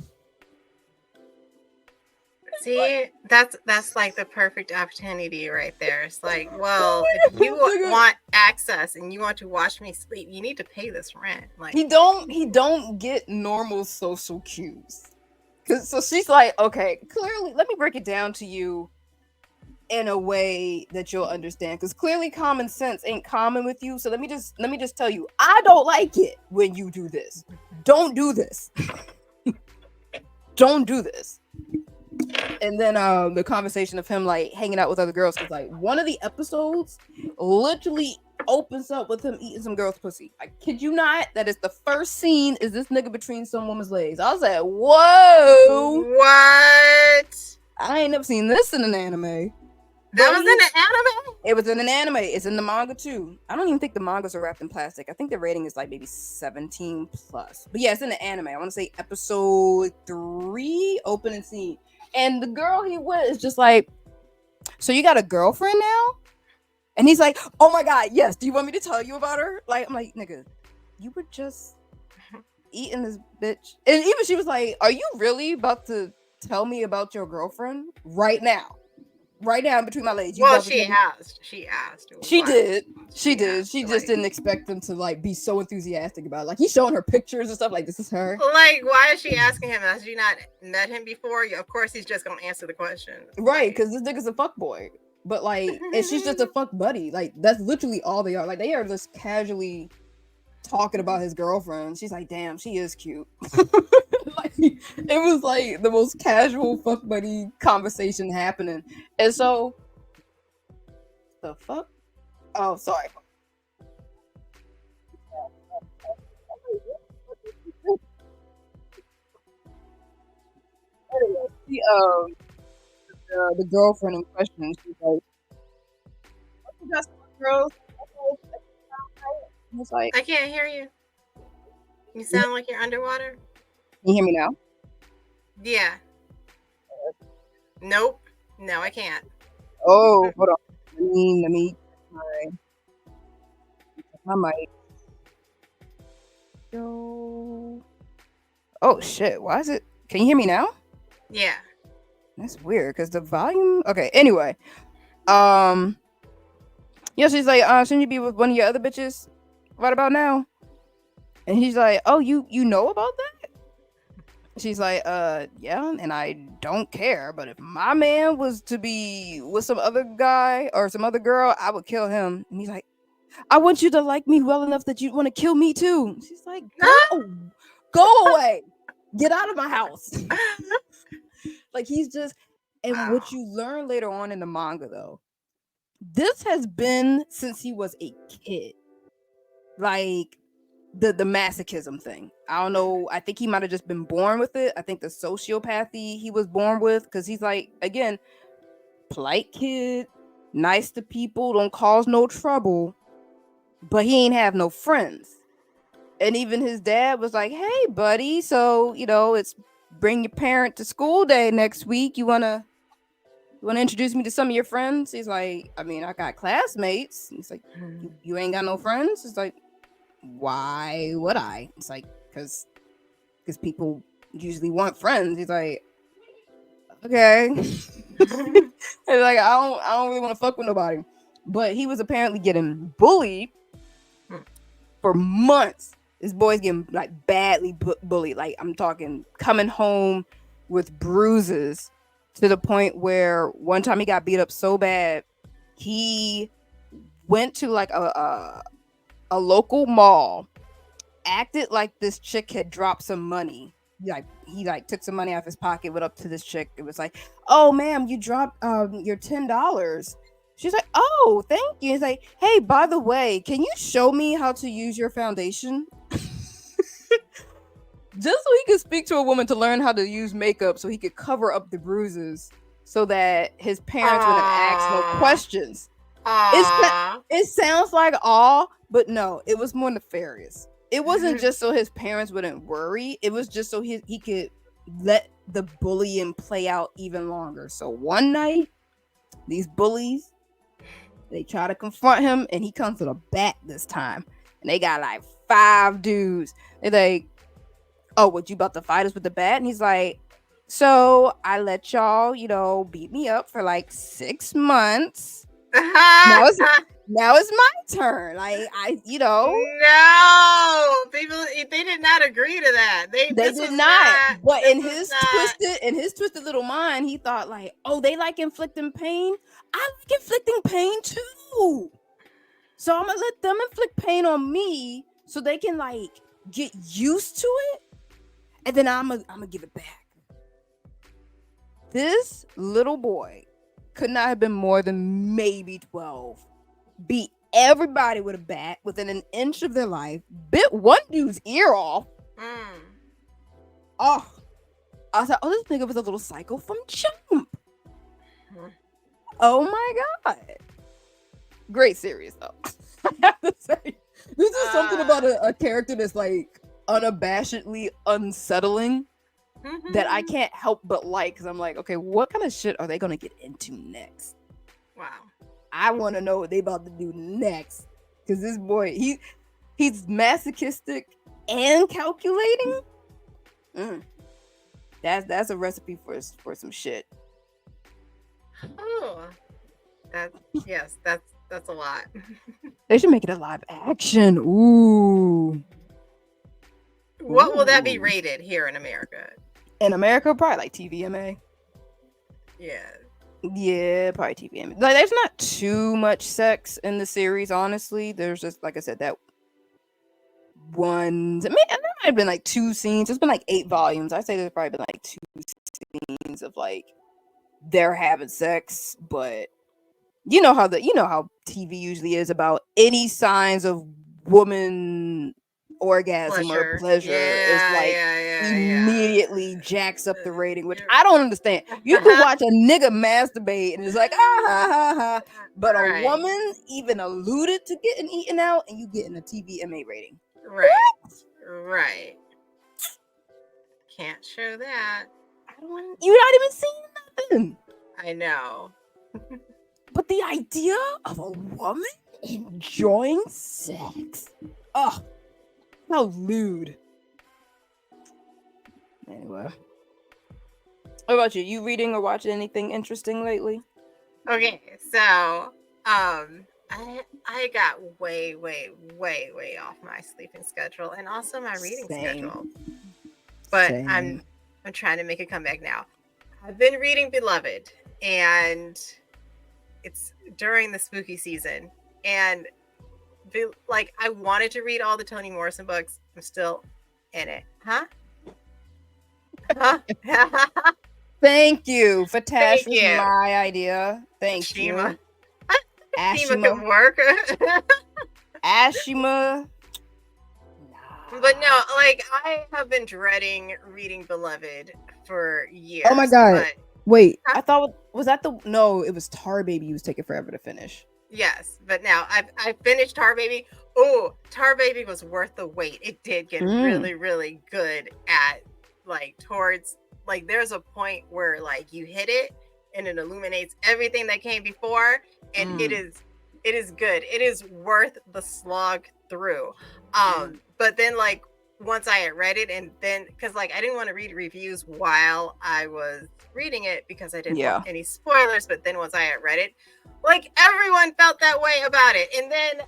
B: See, that's like the perfect opportunity right there. It's like, well, if you want access and you want to watch me sleep, you need to pay this rent. Like,
D: he don't get normal social cues. So she's like, okay, clearly, let me break it down to you in a way that you'll understand, because clearly common sense ain't common with you. So let me just tell you, I don't like it when you do this. Don't do this. Don't do this. And then the conversation of him like hanging out with other girls, because like one of the episodes literally opens up with him eating some girl's pussy. I kid you not. That is the first scene. Is this nigga between some woman's legs? I was like, whoa,
B: what?
D: I ain't never seen this in an anime.
B: That was in an anime?
D: It was in an anime. It's in the manga too. I don't even think the mangas are wrapped in plastic. I think the rating is like maybe 17 plus. But yeah, it's in the anime. I want to say episode 3, opening scene. And the girl he with is just like, so you got a girlfriend now? And he's like, oh my God, yes. Do you want me to tell you about her? Like, I'm like, nigga, you were just eating this bitch. And even she was like, are you really about to tell me about your girlfriend right now? Right now in between my legs.
B: Well, she asked. She
D: did. She
B: just
D: didn't expect them to like be so enthusiastic about it. Like, he's showing her pictures and stuff like, this is her.
B: Like, why is she asking him? Has you not met him before? Of course he's just gonna answer the question.
D: Right, because this nigga's a fuck boy. But like, and she's just a fuck buddy. Like, that's literally all they are. Like, they are just casually talking about his girlfriend. She's like, damn, she is cute. Like, it was like the most casual fuck buddy conversation happening. And so the fuck? Oh, sorry. The girlfriend in question, she's like, you got some girls? It's like,
B: I can't hear you. You sound like you're underwater.
D: can you hear me now?
B: Yeah. Nope. No, I can't.
D: Oh, hold on. Let me my mic. Yo. Oh shit. Why is it? Can you hear me now?
B: Yeah.
D: That's weird because the volume. Okay. Anyway. Yeah, she's like, shouldn't you be with one of your other bitches right about now? And he's like, oh, you know about that? She's like, yeah, and I don't care, but if my man was to be with some other guy or some other girl, I would kill him. And he's like, I want you to like me well enough that you want to kill me too. She's like, go away. Get out of my house. Like, he's just, and what you learn later on in the manga though, this has been since he was a kid. Like, the masochism thing. I don't know. I think he might have just been born with it. I think the sociopathy he was born with, because he's like, again, polite kid, nice to people, don't cause no trouble, but he ain't have no friends. And even his dad was like, hey buddy, so it's bring your parent to school day next week. You wanna introduce me to some of your friends? He's like, I mean, I got classmates. He's like, you ain't got no friends? It's like, why would I? It's like, because people usually want friends. He's like, okay. And like, I don't really want to fuck with nobody. But he was apparently getting bullied for months. This boy's getting like badly bullied. Like, I'm talking coming home with bruises to the point where one time he got beat up so bad, he went to like a local mall, acted like this chick had dropped some money. He took some money out of his pocket, went up to this chick. It was like, oh ma'am, you dropped your $10. She's like, oh, thank you. He's like, hey, by the way, can you show me how to use your foundation? Just so he could speak to a woman to learn how to use makeup so he could cover up the bruises so that his parents wouldn't ask no questions. It sounds like awe, but no, it was more nefarious. It wasn't just so his parents wouldn't worry. It was just so he could let the bullying play out even longer. So one night, these bullies, they try to confront him, and he comes with a bat this time. And they got like 5 dudes. They're like, oh, what, you about to fight us with the bat? And he's like, so I let y'all, beat me up for like 6 months. Now it's my turn. Like,
B: No, people, they did not agree to that. They
D: did not. But in his twisted little mind, he thought like, oh, they like inflicting pain. I like inflicting pain too. So I'm gonna let them inflict pain on me so they can like get used to it, and then I'm gonna give it back. This little boy could not have been more than maybe 12. Beat everybody with a bat within an inch of their life. Bit one dude's ear off. Oh, I thought, oh, this nigga was a little psycho from Jump. Oh my god. Great series though. I have to say, this is something about a character that's like unabashedly unsettling that I can't help but like, because I'm like, okay, what kind of shit are they gonna get into next?
B: Wow. I
D: want to know what they about to do next, because this boy, he's masochistic and calculating. That's a recipe for some shit.
B: Oh, that's a lot.
D: They should make it a live action. Ooh.
B: What will that be rated here in America?
D: In America, probably like TVMA. Yeah, probably TVMA. Like, there's not too much sex in the series, honestly. There's just, like I said, that one. There might have been like 2 scenes. It's been like 8 volumes. I'd say there's probably been like 2 scenes of like they're having sex, but you know how TV usually is about any signs of woman orgasm or pleasure is like immediately jacks up the rating, which I don't understand. You can watch a nigga masturbate and it's like ha ha ha, but a woman even alluded to getting eaten out and you getting a TVMA rating.
B: Right. Can't show that.
D: You're not even seeing nothing.
B: I know.
D: But the idea of a woman enjoying sex, oh, how lewd. Anyway, what about you? You reading or watching anything interesting lately?
B: Okay, so I got way off my sleeping schedule and also my reading schedule. But I'm trying to make a comeback now. I've been reading Beloved, and it's during the spooky season, and like I wanted to read all the Toni Morrison books. I'm still in it. Huh?
D: Thank you. Fatash was my idea. Thank you.
B: Ashima can work.
D: Ashima.
B: But no, like I have been dreading reading Beloved for years.
D: Oh my god. Wait, I thought, was that no, it was Tar Baby you was taking forever to finish.
B: Yes, but now I finished Tar Baby. Oh, Tar Baby was worth the wait. It did get really, really good at like towards like there's a point where like you hit it and it illuminates everything that came before, and it is good. It is worth the slog through. But then like once I had read it, and then because like I didn't want to read reviews while I was reading it because I didn't want any spoilers, but then once I had read it, like everyone felt that way about it. And then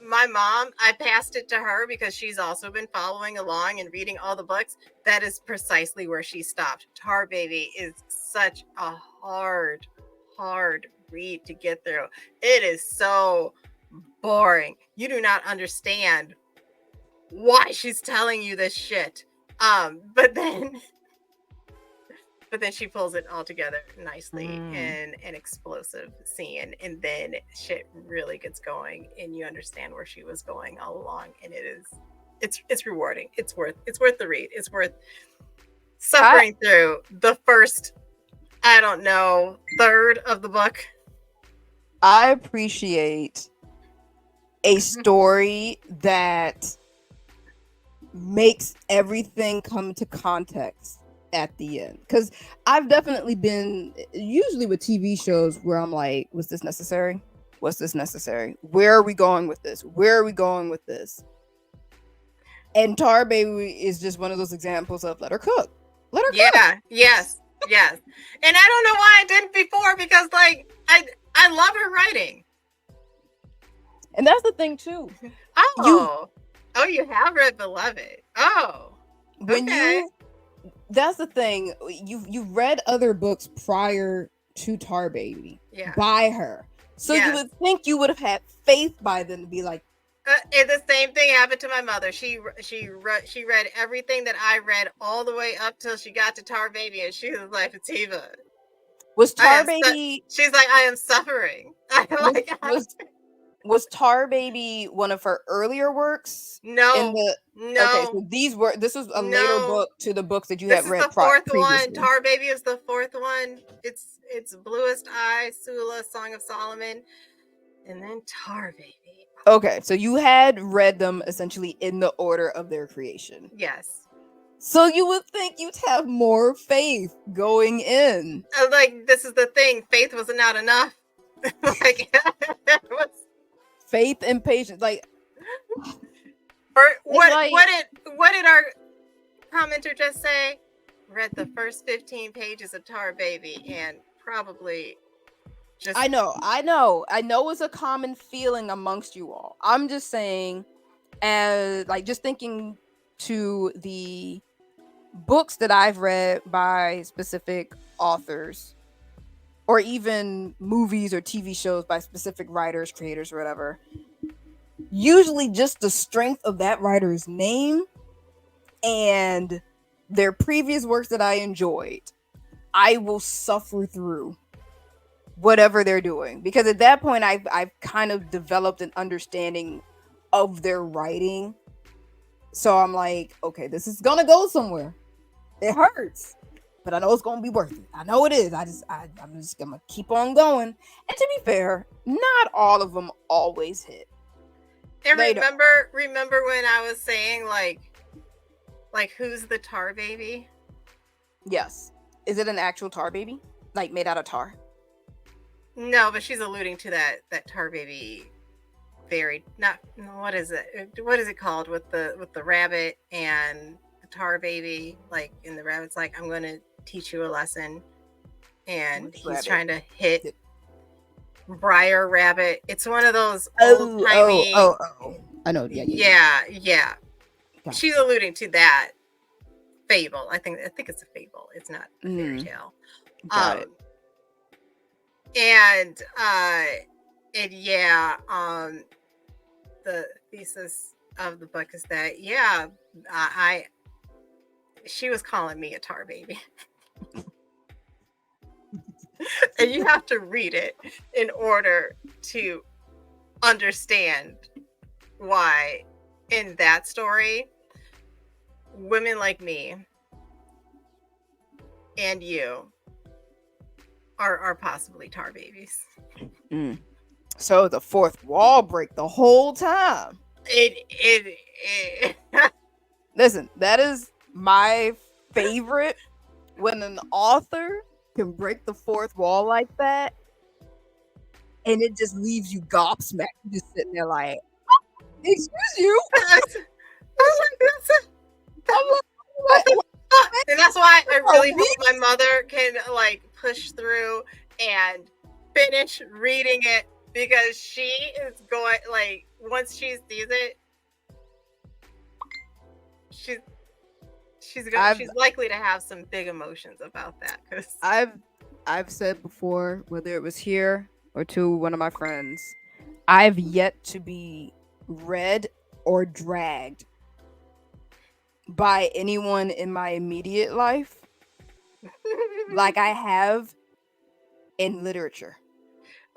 B: my mom, I passed it to her because she's also been following along and reading all the books. That is precisely where she stopped. Tar Baby is such a hard read to get through. It is so boring. You do not understand why she's telling you this shit. But then she pulls it all together nicely in an explosive scene, and then shit really gets going, and you understand where she was going all along, and it's rewarding. It's worth the read. It's worth suffering through the first, I don't know, third of the book.
D: I appreciate a story that makes everything come to context
C: at the end. Because I've definitely been, usually with TV shows, where I'm like, was this necessary? Was this necessary? Where are we going with this? Where are we going with this? And Tar Baby is just one of those examples of let her cook. Let her cook.
B: Yeah, yes. And I don't know why I didn't before, because like I love her writing.
D: And that's the thing too.
B: Oh, you have read Beloved. Oh,
C: When
B: okay.
C: that's the thing. You've read other books prior to Tar Baby
B: Yeah.
C: by her. So you
B: Yes.
C: would think you would have had faith by then to be like,
B: And the same thing happened to my mother. She read everything that I read all the way up till she got to Tar Baby, and she was like, Fativa,
C: was
B: I
C: Tar
B: am
C: Baby
B: she's like, I am suffering.
C: was Tar Baby one of her earlier works?
B: No.
C: Okay, so this was a later book to the books that you
B: This
C: had
B: is
C: read
B: the fourth
C: previously.
B: one. Tar Baby is the fourth one. It's Bluest Eye, Sula, Song of Solomon, and then Tar Baby.
C: Okay, so you had read them essentially in the order of their creation.
B: Yes.
C: So you would think you'd have more faith going in.
B: Like, this is the thing. Faith was not enough. Like, it was.
C: Faith and patience. Like,
B: Or what?
C: like-
B: What did our commenter just say? Read the first 15 pages of Tar Baby and probably just.
C: I know it's a common feeling amongst you all. I'm just saying, as like just thinking to the books that I've read by specific authors, or even movies or TV shows by specific writers, creators, or whatever. Usually just the strength of that writer's name and their previous works that I enjoyed, I will suffer through whatever they're doing, because at that point I've kind of developed an understanding of their writing. So I'm like, okay, this is gonna go somewhere. It hurts, but I know it's gonna be worth it. I know it is. I'm just gonna keep on going. And to be fair, not all of them always hit.
B: And
C: Later.
B: remember when I was saying like who's the Tar Baby?
C: Yes. Is it an actual Tar Baby? Like made out of tar?
B: No, but she's alluding to that Tar Baby what is it called with the rabbit and the Tar Baby? Like, and the rabbit's like, I'm gonna teach you a lesson, and
C: Which
B: he's
C: rabbit?
B: trying to hit Briar Rabbit. It's one of those old-timey.
C: Oh. I know. Yeah. Gotcha.
B: She's alluding to that fable. I think it's a fable. It's not a fairy tale.
C: Got it.
B: And the thesis of the book is that she was calling me a Tar Baby. And you have to read it in order to understand why in that story women like me and you are possibly Tar Babies.
C: So the fourth wall break the whole time.
B: It
C: Listen, that is my favorite, when an author can break the fourth wall like that, and it just leaves you gobsmacked. You just sitting there like, excuse you.
B: And that's why I really hope my mother can like push through and finish reading it, because she is going, like, once she sees it, she's likely to have some big emotions about that. Because
C: I've said before, whether it was here or to one of my friends, I've yet to be read or dragged by anyone in my immediate life like I have in literature.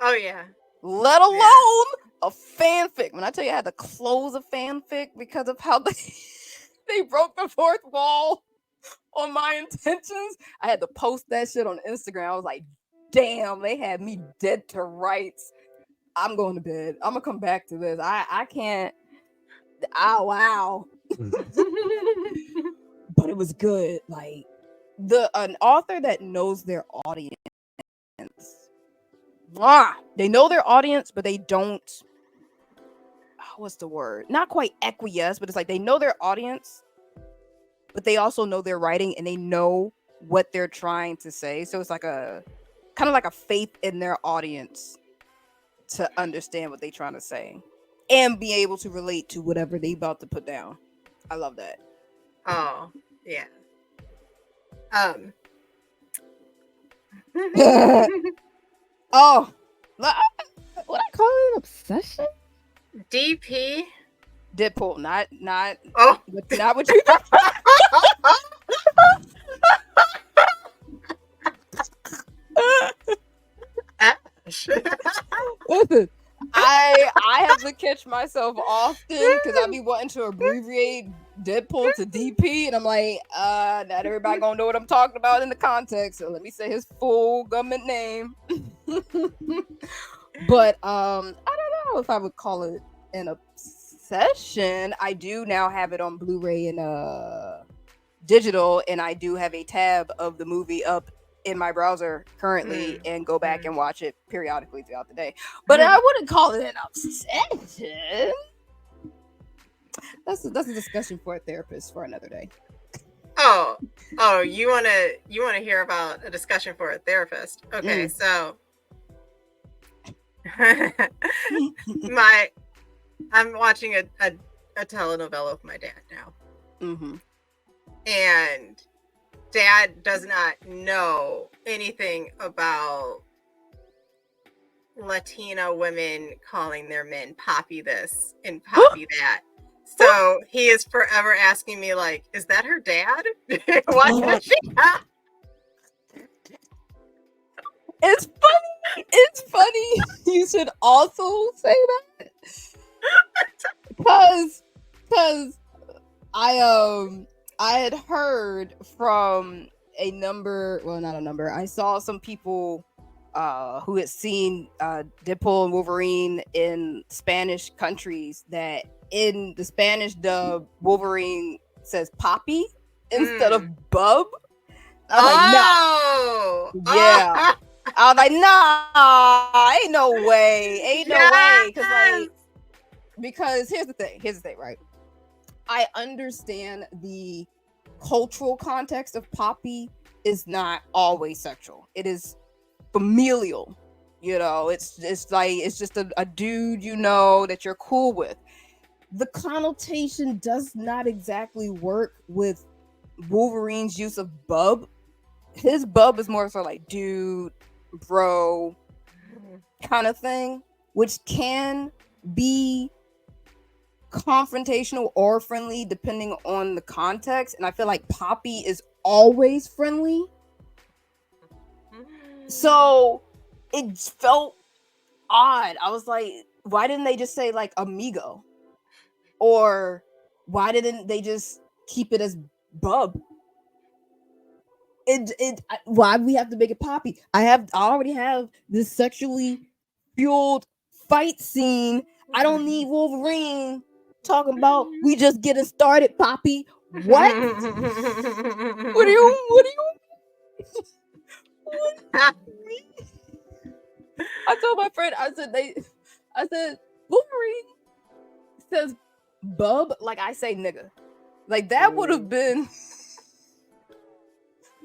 B: Oh yeah.
C: Let alone a fanfic. When I tell you I had to close a fanfic because of how they broke the fourth wall on my intentions, I had to post that shit on Instagram. I was like, damn, they had me dead to rights. I'm going to bed. I'm gonna come back to this. I can't. Oh wow. But it was good. Like,
D: an author that knows their audience. They know their audience, but they don't. What's the word? Not quite acquiesce, but it's like they know their audience, but they also know their writing and they know what they're trying to say. So it's like a kind of like a faith in their audience to understand what they're trying to say and be able to relate to whatever they about to put down. I love that.
B: Oh, yeah.
D: Oh, what I call it, an obsession?
B: DP.
D: Deadpool, not
B: Oh,
D: not what you. Listen, I have to catch myself often because I be wanting to abbreviate Deadpool to DP, and I'm like, not everybody gonna know what I'm talking about in the context. So let me say his full government name. But I don't know if I would call it an obsession. I do now have it on Blu-ray and digital, and I do have a tab of the movie up in my browser currently and go back and watch it periodically throughout the day. But I wouldn't call it an obsession. That's a discussion for a therapist for another day.
B: Oh, you wanna hear about a discussion for a therapist? Okay, so I'm watching a telenovela with my dad now.
D: Mm-hmm.
B: And Dad does not know anything about Latina women calling their men Poppy this and Poppy that. So he is forever asking me, like, is that her dad? Why does she have?
D: It's funny you should also say that. Because I had heard from I saw some people who had seen Deadpool and Wolverine in Spanish countries that in the Spanish dub Wolverine says Poppy instead of Bub. I was like, no. Yeah. I was like, nah, ain't no way. Because here's the thing, right? I understand the cultural context of Poppy is not always sexual. It is familial. It's just a dude that you're cool with. The connotation does not exactly work with Wolverine's use of bub. His bub is more so like dude, bro kind of thing, which can be confrontational or friendly depending on the context. And I feel like Poppy is always friendly. So it felt odd. I was like, why didn't they just say like amigo? Or why didn't they just keep it as bub? Why we have to make it Poppy? I already have this sexually fueled fight scene. I don't need Wolverine talking about we just getting started, Poppy. What? What do you I told my friend, I said Wolverine says bub like I say nigga. Like that would have been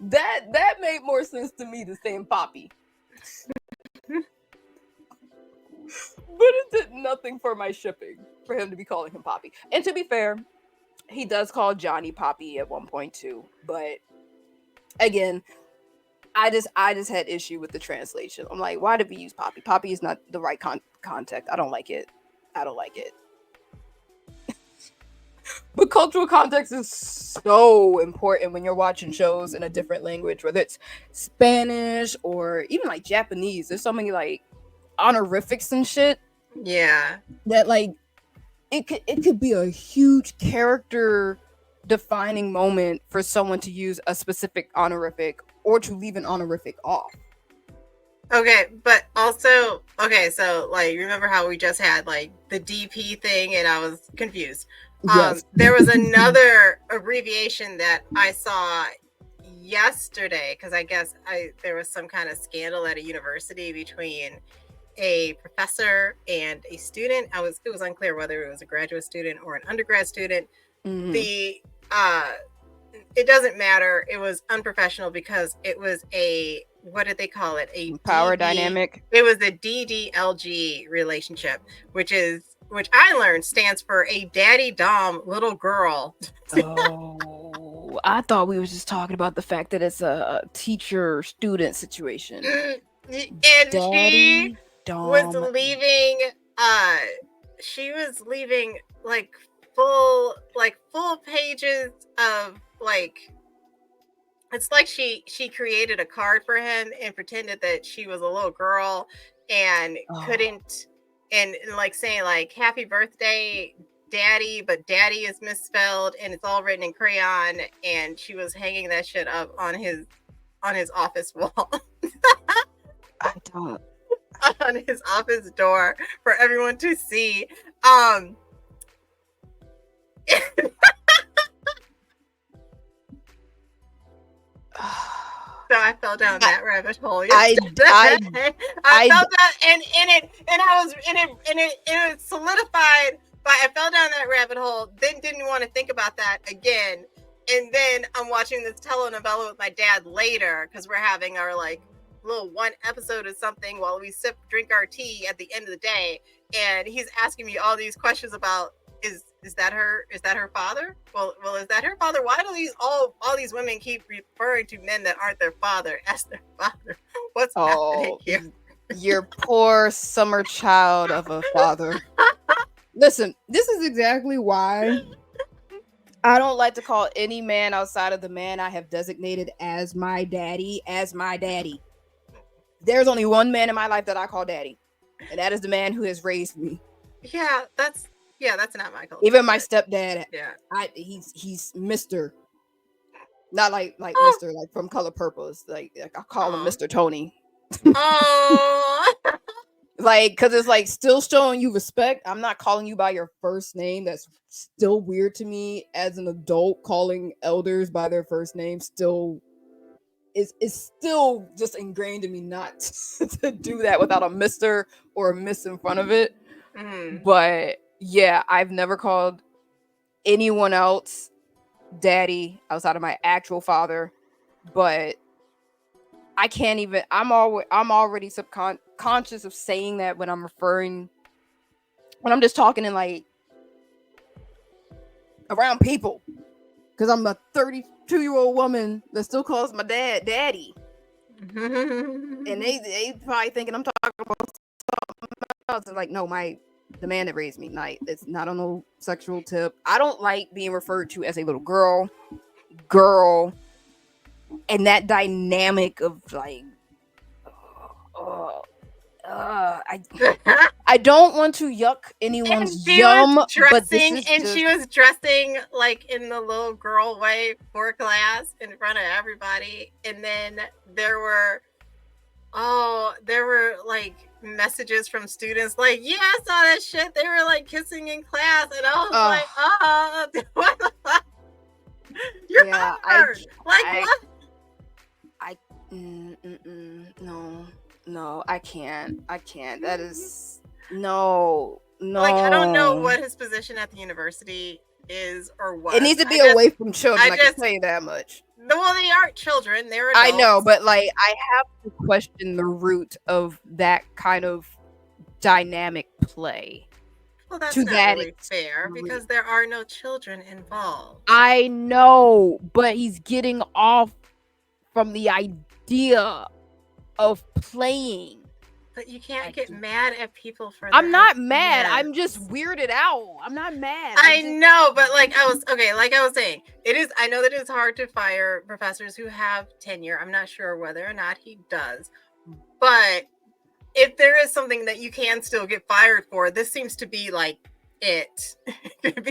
D: that made more sense to me than saying Poppy. But it did nothing for my shipping for him to be calling him Poppy. And to be fair, he does call Johnny Poppy at one point too. But again, I just had issue with the translation. I'm like, why did we use Poppy? Poppy is not the right context. I don't like it. But cultural context is so important when you're watching shows in a different language, whether it's Spanish or even like Japanese. There's so many like honorifics and shit.
B: Yeah.
D: That like it could be a huge character defining moment for someone to use a specific honorific or to leave an honorific off.
B: Okay, but also, so like, remember how we just had like the DP thing and I was confused.
D: Yes.
B: There was another abbreviation that I saw yesterday because I guess there was some kind of scandal at a university between a professor and a student. It was unclear whether it was a graduate student or an undergrad student. The it doesn't matter. It was unprofessional because it was a, what did they call it? A
D: power dynamic.
B: It was a DDLG relationship, which I learned stands for a daddy dom little girl.
D: Oh, I thought we were just talking about the fact that it's a teacher student situation.
B: And
D: Daddy dom.
B: was leaving she was leaving like full pages of like, it's like she created a card for him and pretended that she was a little girl and couldn't, and like saying like happy birthday daddy, but daddy is misspelled and it's all written in crayon, and she was hanging that shit up on his office wall.
D: I don't.
B: On his office door for everyone to see. So I fell down that rabbit hole.
D: I
B: felt that, and it solidified. But I fell down that rabbit hole. Then didn't want to think about that again. And then I'm watching this telenovela with my dad later because we're having our like little one episode of something while we drink our tea at the end of the day. And he's asking me all these questions about is that her father? Well, is that her father? Why do all these women keep referring to men that aren't their father as their father? What's happening here?
D: Your poor summer child of a father.
C: Listen, this is exactly why
D: I don't like to call any man outside of the
C: man I have designated as my daddy. There's only one man in my life that I call daddy, and that is the man who has raised me.
B: Yeah, that's not my culture.
C: Even my stepdad.
B: Yeah,
C: he's Mr. Not like Mr. like from Color Purple. It's like I call him Mr. Tony.
B: Oh.
C: Like, because it's like still showing you respect. I'm not calling you by your first name. That's still weird to me as an adult. Calling elders by their first name still is still just ingrained in me not to do that without a Mr. or a Miss in front of it. But yeah, I've never called anyone else daddy outside of my actual father. But I can't even. I'm already subconscious of saying that when I'm just talking in like around people, because I'm a 32-year-old woman that still calls my dad daddy, and they probably thinking I'm talking about something else. It's like, no, the man that raised me. Like, it's not on no sexual tip. I don't like being referred to as a little girl. And that dynamic of like, I don't want to yuck anyone's yum, but
B: she was dressing like in the little girl way for class in front of everybody, and then there were like messages from students like, yeah, I saw that shit. They were like kissing in class, and I was like, what the fuck? You're hurt. What?
D: No, I can't. That is no.
B: Like, I don't know what his position at the university is or what.
C: It needs to be away from children. I can tell you that much.
B: Well, they aren't children. They're adults.
C: I know, but like, I have to question the root of that kind of dynamic play.
B: Well, that's not really fair because there are no children involved.
C: I know, but he's getting off from the idea of playing.
B: But you can't get mad at people for that.
C: I'm not mad. I'm just weirded out. I'm not mad.
B: I know, but like I was saying, I know that it's hard to fire professors who have tenure. I'm not sure whether or not he does. But if there is something that you can still get fired for, this seems to be like it. because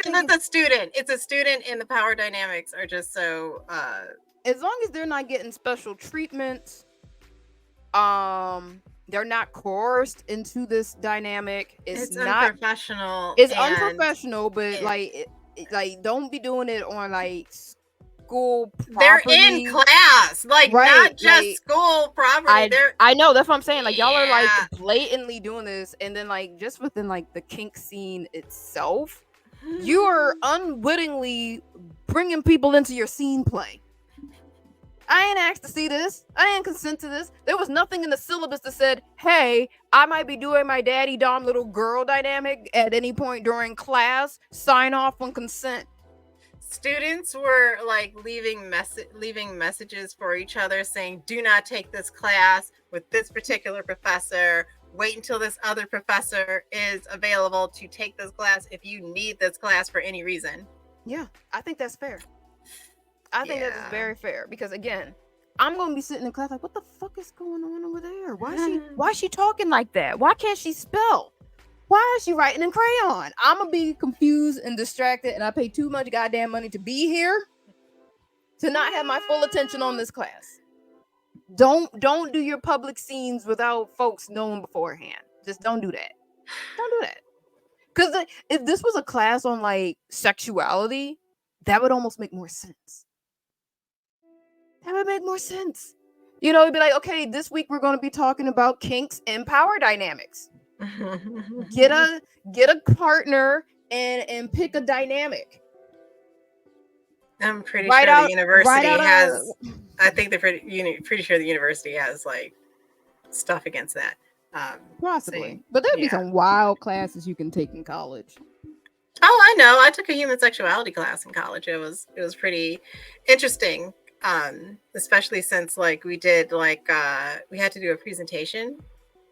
B: it's a student. It's a student, and the power dynamics are just so
C: as long as they're not getting special treatment, they're not coerced into this dynamic. It's not
B: unprofessional.
C: It's unprofessional, but like don't be doing it on like
D: school
B: They're
D: property.
B: in class, like
D: Right,
B: not just
D: like,
B: school property. They're
D: I know, that's what I'm saying. Like, y'all are like
B: Yeah.
D: blatantly doing this, and then like just within like the kink scene itself, you are unwittingly bringing people into your scene play. I ain't asked to see this. I ain't consent to this. There was nothing in the syllabus that said, hey, I might be doing my daddy dom little girl dynamic at any point during class. Sign off on consent.
B: Students were like leaving messages for each other saying, do not take this class with this particular professor. Wait until this other professor is available to take this class if you need this class for any reason.
D: Yeah, I think that's fair. I think that is
B: Yeah.
D: very fair, because again, I'm gonna be sitting in class like, what the fuck is going on over there? Why is she talking like that? Why can't she spell? Why is she writing in crayon? I'm gonna be confused and distracted, and I pay too much goddamn money to be here to not have my full attention on this class. Don't do your public scenes without folks knowing beforehand. Just don't do that. Don't do that. Because if this was a class on like sexuality, that would almost make more sense. That would make more sense. You know, it'd be like, okay, this week we're going to be talking about kinks and power dynamics. Get a partner and pick a dynamic.
B: I'm pretty sure the university has. I think they're pretty sure the university has like stuff against that.
C: Possibly, but there'd be some wild classes you can take in college.
B: Oh, I know. I took a human sexuality class in college. It was pretty interesting. Especially since like we did like we had to do a presentation,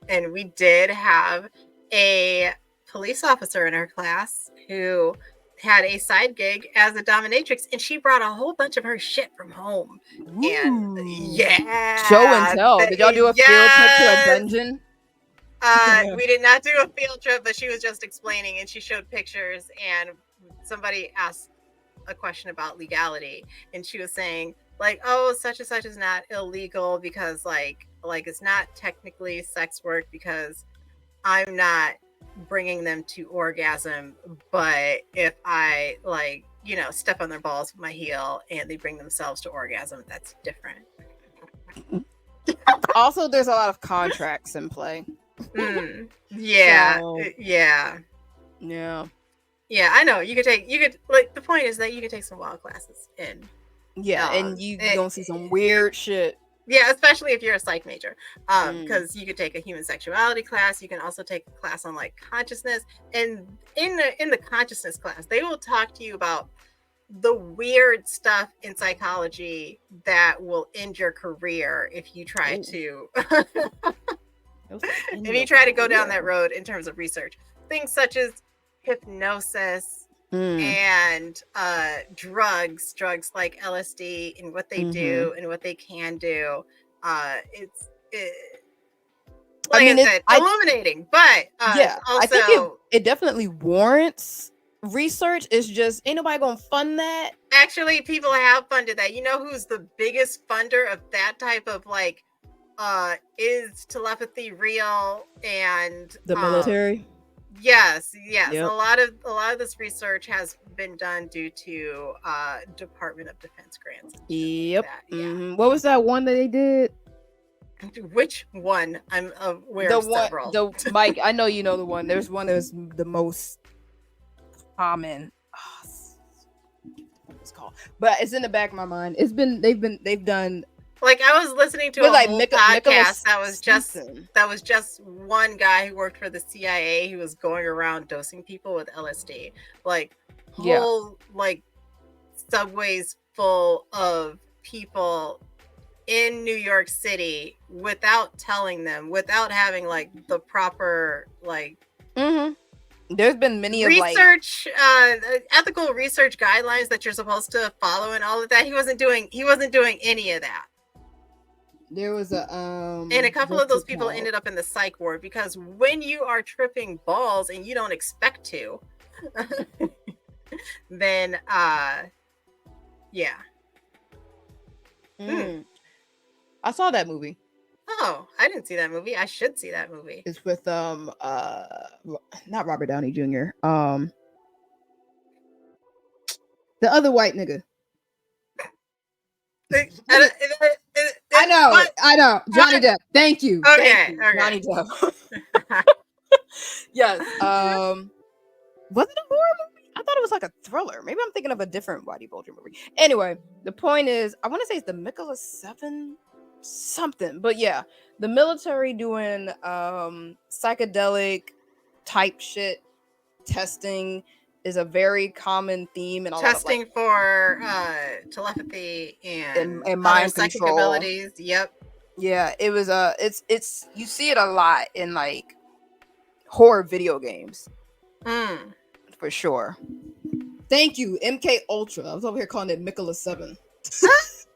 B: and we did have a police officer in our class who had a side gig as a dominatrix, and she brought a whole bunch of her shit from home.
D: Ooh.
B: And yeah,
D: show and tell. Did y'all do a field trip to a dungeon?
B: We did not do a field trip, but she was just explaining, and she showed pictures, and somebody asked a question about legality, and she was saying like, oh, such and such is not illegal because like it's not technically sex work because I'm not bringing them to orgasm, but if I like, you know, step on their balls with my heel and they bring themselves to orgasm, that's different.
D: Also, there's a lot of contracts in play.
B: Yeah.
D: So,
B: yeah. I know. You could like, the point is that you could take some wild classes and
D: and you gonna see some weird shit.
B: Yeah, especially if you're a psych major, because you could take a human sexuality class. You can also take a class on like consciousness, and in the consciousness class, they will talk to you about the weird stuff in psychology that will end your career if you try to go down that road in terms of research. Things such as hypnosis and drugs like LSD, and what they do and what they can do. It's illuminating, but also,
D: I think it definitely warrants research. It's just ain't nobody gonna fund that.
B: Actually, people have funded that. You know who's the biggest funder of that type of like is telepathy real? And
D: the military.
B: Yes.
D: Yep.
B: A lot of this research has been done due to Department of Defense grants.
D: Yep. What was that one that they did?
B: Which one? I'm aware of several.
D: Mike, I know you know the one. There's one that was the most common. What it's called, but it's in the back of my mind. They've done.
B: Like, I was listening to a whole podcast that was just one guy who worked for the CIA who was going around dosing people with LSD. Like, whole like subways full of people in New York City without telling them, without having like the proper like.
D: There's been many
B: research, ethical research guidelines that you're supposed to follow and all of that. He wasn't doing any of that.
C: There was
B: and a couple of those people ended up in the psych ward, because when you are tripping balls and you don't expect to, then I
C: saw that movie.
B: Oh, I didn't see that movie. I should see that movie.
C: It's with not Robert Downey Jr. The other white nigga.
B: And
C: I know,
B: what?
C: I know. Johnny Depp. Thank you.
B: Okay,
C: Thank you.
B: okay.
C: Johnny Depp. Yes. Was it a horror movie? I thought it was like a thriller. Maybe I'm thinking of a different Whitey Bulger movie. Anyway, the point is, I want to say it's the Mikola 7 something, but yeah, the military doing psychedelic type shit testing is a very common theme in a lot of
B: Testing for telepathy and
C: and
B: other
C: mind
B: psychic
C: control.
B: abilities. Yep.
C: Yeah, it was it's you see it a lot in like horror video games for sure. Thank you, MK Ultra. I was over here calling it Mikola 7.
B: Nicholas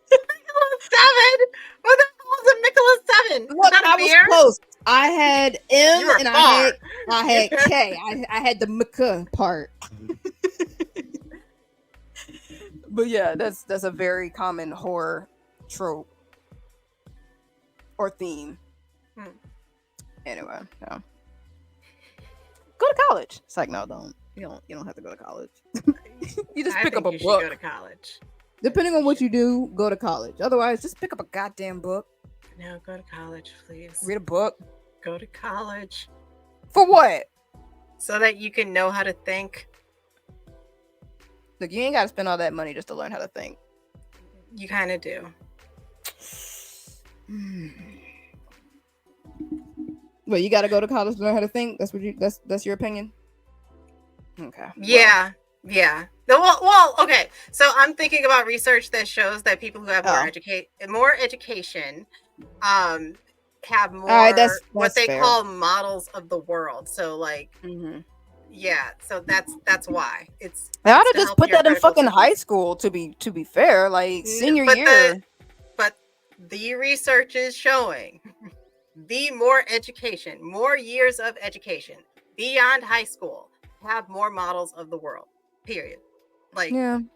B: 7. What the hell is a Nicholas 7? Is
C: Look,
B: that a
C: I was
B: beer?
C: close. I had M
B: You were
C: and
B: far.
C: I had K. I had the Mika part. But yeah, that's a very common horror trope or theme. Anyway, no. Go to college. It's like, no, don't. You don't have to go to college. You just pick up a
B: You
C: book.
B: should go to college.
C: Depending on what you do, go to college. Otherwise, just pick up a goddamn book.
B: No, go to college, please.
C: Read a book.
B: Go to college.
C: For what?
B: So that you can know how to think.
C: Look, you ain't got to spend all that money just to learn how to think.
B: You kind of do.
C: Well, you got to go to college to learn how to think. That's what you. That's your opinion. Okay.
B: Yeah. Yeah. Well, okay. So I'm thinking about research that shows that people who have more education have more
C: that's
B: what they
C: fair.
B: call models of the world. So like yeah, so that's why. It's
C: I ought
B: to
C: to just
B: help
C: put
B: your
C: that in
B: critical
C: fucking
B: thinking.
C: high school to be fair, like senior
B: But
C: year.
B: But the research is showing the more education, more years of education beyond high school have more models of the world. Period. Like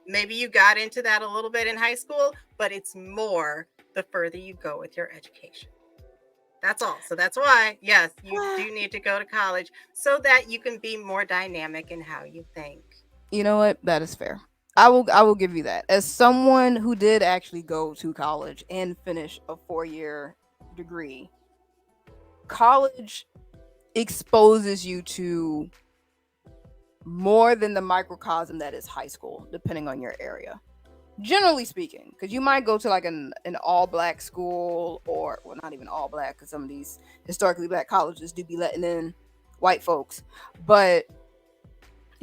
B: maybe you got into that a little bit in high school, but it's more the further you go with your education. That's all. So that's why, yes, you do need to go to college so that you can be more dynamic in how you think.
C: You know what? That is fair. I will give you that. As someone who did actually go to college and finish a 4-year degree, college exposes you to more than the microcosm that is high school, depending on your area. Generally speaking, because you might go to like an all-black school, or well, not even all black, because some of these historically black colleges do be letting in white folks, but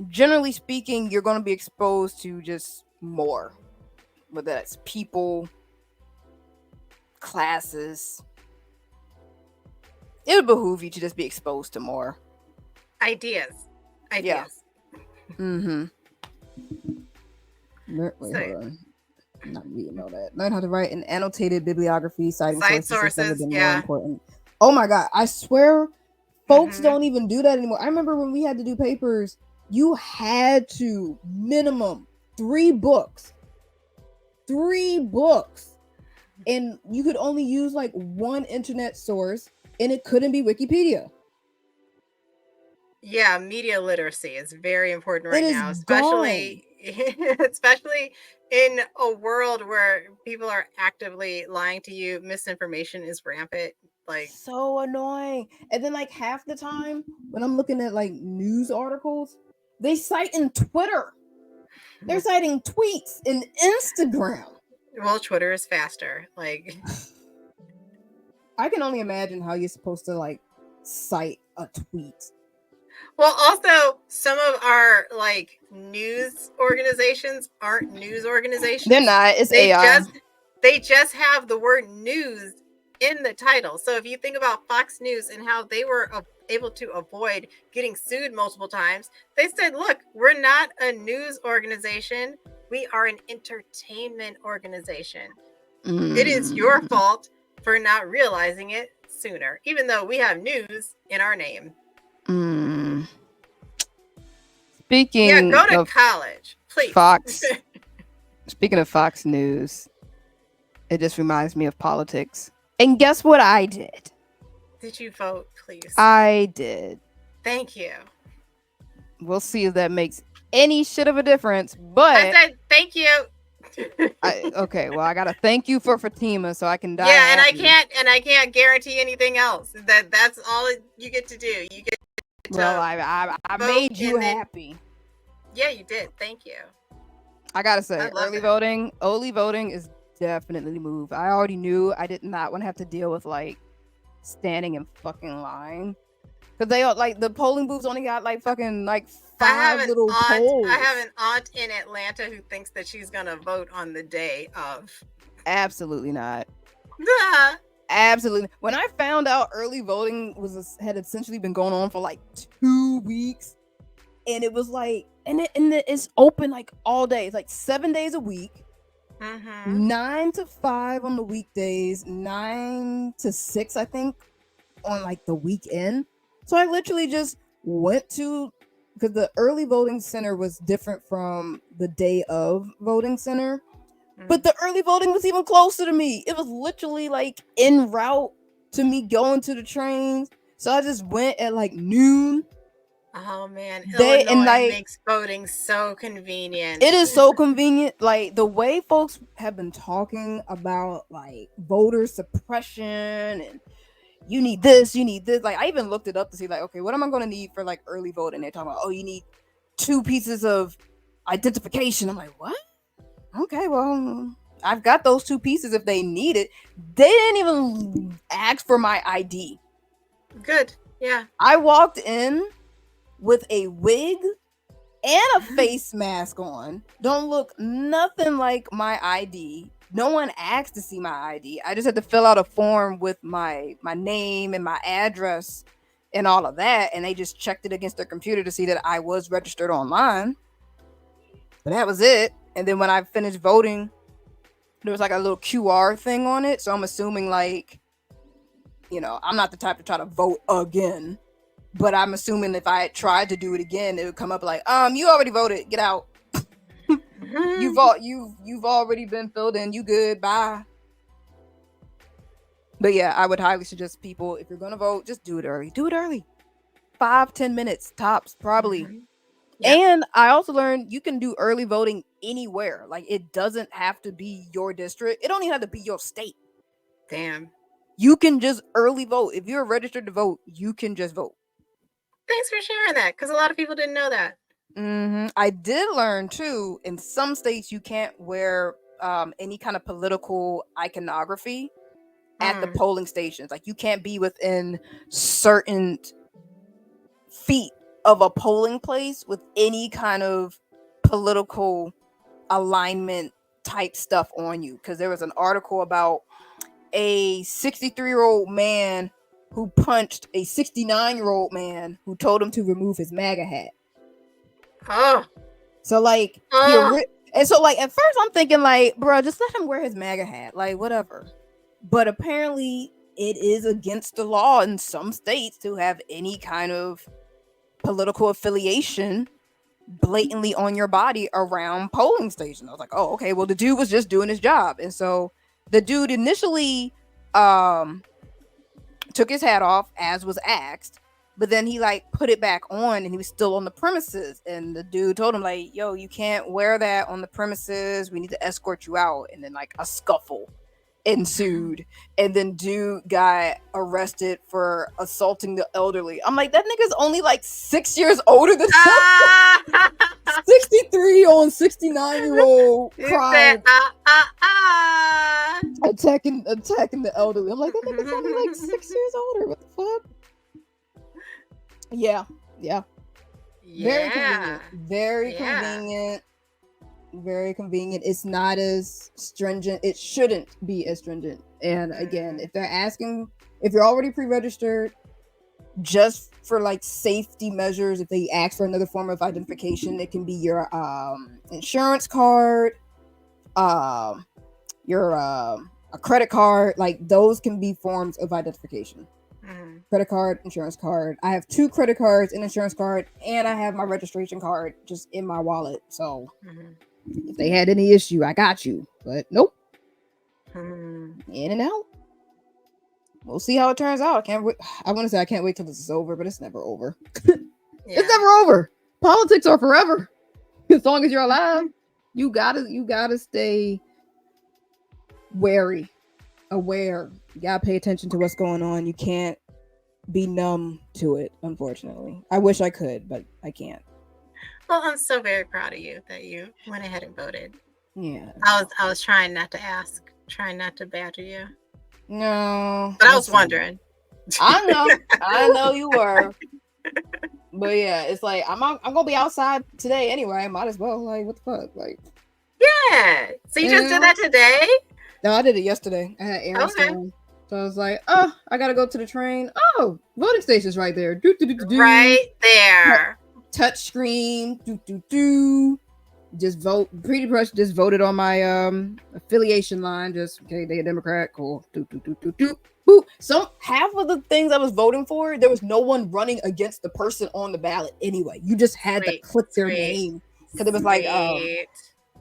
C: generally speaking, you're going to be exposed to just more, whether that's people, classes. It would behoove you to just be exposed to more
B: Ideas.
C: Yeah. Mm-hmm. Wait,
B: So-
C: hold on. Not reading all that. Learn how to write an annotated bibliography, citing
B: Cite
C: sources has never
B: sources,
C: been
B: yeah.
C: more important. Oh my god, I swear folks
B: Mhm.
C: don't even do that anymore. I remember when we had to do papers, you had to minimum 3 books. 3 books. And you could only use like one internet source, and it couldn't be Wikipedia.
B: Yeah, media literacy is very important right
C: It is
B: now, especially especially in a world where people are actively lying to you. Misinformation is rampant. Like,
C: So annoying. And then like half the time when I'm looking at like news articles, they cite in Twitter. They're citing tweets in Instagram.
B: well, Twitter is faster. Like,
C: I can only imagine how you're supposed to like cite a tweet.
B: well, also some of our like news organizations aren't news organizations.
C: They're not. It's
B: They
C: AI.
B: they just have the word news in the title. So if you think about Fox News and how they were able to avoid getting sued multiple times, they said, look, we're not a news organization. We are an entertainment organization. It is your fault for not realizing it sooner, even though we have news in our name.
C: Speaking
B: Yeah, go to
C: of
B: college, please.
C: Fox. Speaking of Fox News, it just reminds me of politics. And guess what I did?
B: Did you vote, please?
C: I did.
B: Thank you.
C: We'll see if that makes any shit of a difference. But
B: I said thank you.
D: Okay, well, I gotta thank you for Fatima, so I can die.
B: Yeah, and
D: happy.
B: I can't guarantee anything else. That's all you get to do. You get to
D: Well, I
B: vote
D: made you
B: and then-
D: happy.
B: Yeah, you did. Thank you.
D: I gotta say,
B: I love
D: early
B: it.
D: voting is definitely the move. I already knew I did not want to have to deal with like standing in fucking line, because they all like the polling booths only got like fucking like
B: I have
D: 5
B: an
D: little polls.
B: I have an aunt in Atlanta who thinks that she's gonna vote on the day of.
D: Absolutely not. Absolutely. When I found out early voting had essentially been going on for like 2 weeks, and it was like, and it's open like all day. It's like 7 days a week, 9 to 5 on the weekdays, 9 to 6, I think, on like the weekend. So I literally just went to, because the early voting center was different from the day of voting center. But the early voting was even closer to me. It was literally like en route to me going to the trains. So I just went at like noon.
B: Oh man,
D: They
B: Illinois
D: and like
B: makes voting so convenient.
D: it is so convenient. Like the way folks have been talking about like voter suppression and you need this, you need this. Like I even looked it up to see like, okay, what am I going to need for like early voting? They're talking about, oh, you need 2 pieces of identification. I'm like, what? Okay, well, I've got those 2 pieces if they need it. They didn't even ask for my ID.
B: Good. Yeah.
D: I walked in with a wig and a face mask on. Don't look nothing like my ID. No one asked to see my ID. I just had to fill out a form with my name and my address and all of that, and they just checked it against their computer to see that I was registered online. But that was it. And then when I finished voting, there was like a little QR thing on it. So I'm assuming like, you know, I'm not the type to try to vote again. But I'm assuming if I had tried to do it again, it would come up like, you already voted. Get out. You've already been filled in. You good. Bye. But yeah, I would highly suggest people, if you're gonna vote, just do it early. Do it early. 5-10 minutes tops, probably.
B: Yep.
D: And I also learned you can do early voting anywhere. Like it doesn't have to be your district. It don't even have to be your state.
B: Damn.
D: You can just early vote. If you're registered to vote, you can just vote.
B: Thanks for sharing that, because a lot of people didn't know that.
D: I did learn too, in some states you can't wear any kind of political iconography at the polling stations. Like you can't be within certain feet of a polling place with any kind of political alignment type stuff on you, because there was an article about a 63-year-old man who punched a 69-year-old man who told him to remove his MAGA hat. So like and so like at first I'm thinking like, bro, just let him wear his MAGA hat, like whatever. But apparently it is against the law in some states to have any kind of political affiliation blatantly on your body around polling stations. I was like, oh, okay, well the dude was just doing his job. And so the dude initially took his hat off as was asked, but then he like put it back on and he was still on the premises, and the dude told him like, yo, you can't wear that on the premises, we need to escort you out. And then like a scuffle ensued, and then dude got arrested for assaulting the elderly. I'm like, that nigga's only like 6 years older than 63 on 69-year-old crime attacking the elderly. I'm like, that nigga's only like 6 years older. What the fuck? Yeah. Very convenient. It's not as stringent. It shouldn't be as stringent. And again, if they're asking, if you're already pre-registered, just for like safety measures, if they ask for another form of identification, it can be your insurance card, your a credit card. Like those can be forms of identification. Credit card, insurance card. I have 2 credit cards, an insurance card, and I have my registration card just in my wallet. So if they had any issue, I got you. But nope. In and out. We'll see how it turns out. I can't wait. I want to say I can't wait till this is over, but it's never over. It's never over. Politics are forever. As long as you're alive.
C: You gotta stay aware. You gotta pay attention to what's going on. You can't be numb to it, unfortunately. I wish I could, but I can't.
B: Well, I'm so very proud of you that you went ahead and voted.
C: Yeah.
B: I was trying not to ask, trying not to badger you.
C: No.
B: But I was wondering.
C: I know you were. But yeah, it's like I'm gonna be outside today anyway. I might as well. Like, what the fuck? Like,
B: yeah. So you just did that today?
C: No, I did it yesterday. I had errands done. So I was like, oh, I gotta go to the train. Oh, voting station's right there.
B: Right there.
C: Touch screen. Just vote. Pretty much just voted on my affiliation line. Just okay, they a Democrat. Cool. Boo. So half of the things I was voting for, there was no one running against the person on the ballot anyway. You just had to click their name because it was like it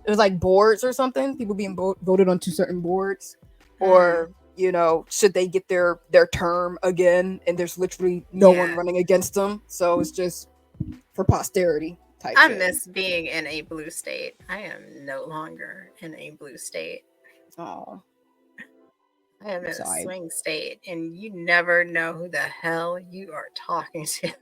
C: was like boards or something. People being voted onto certain boards, or you know, should they get their term again? And there's literally no one running against them, so it's just for posterity.
B: I miss being in a blue state. I am no longer in a blue state.
C: Oh.
B: I am in a swing state, and you never know who the hell you are talking to.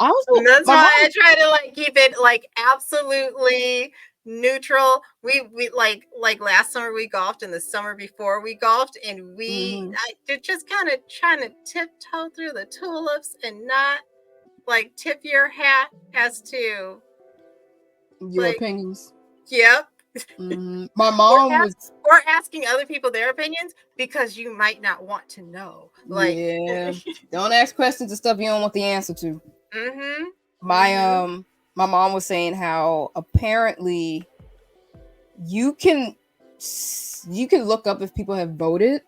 B: Also, that's why I try to like keep it like absolutely neutral. We like last summer we golfed, and the summer before we golfed, and I just kind of trying to tiptoe through the tulips and not like tip your hat as to
C: your opinions.
B: Yep.
C: My mom
B: or asking other people their opinions because you might not want to know. Like,
C: don't ask questions and stuff you don't want the answer to. My mom was saying how apparently you can look up if people have voted.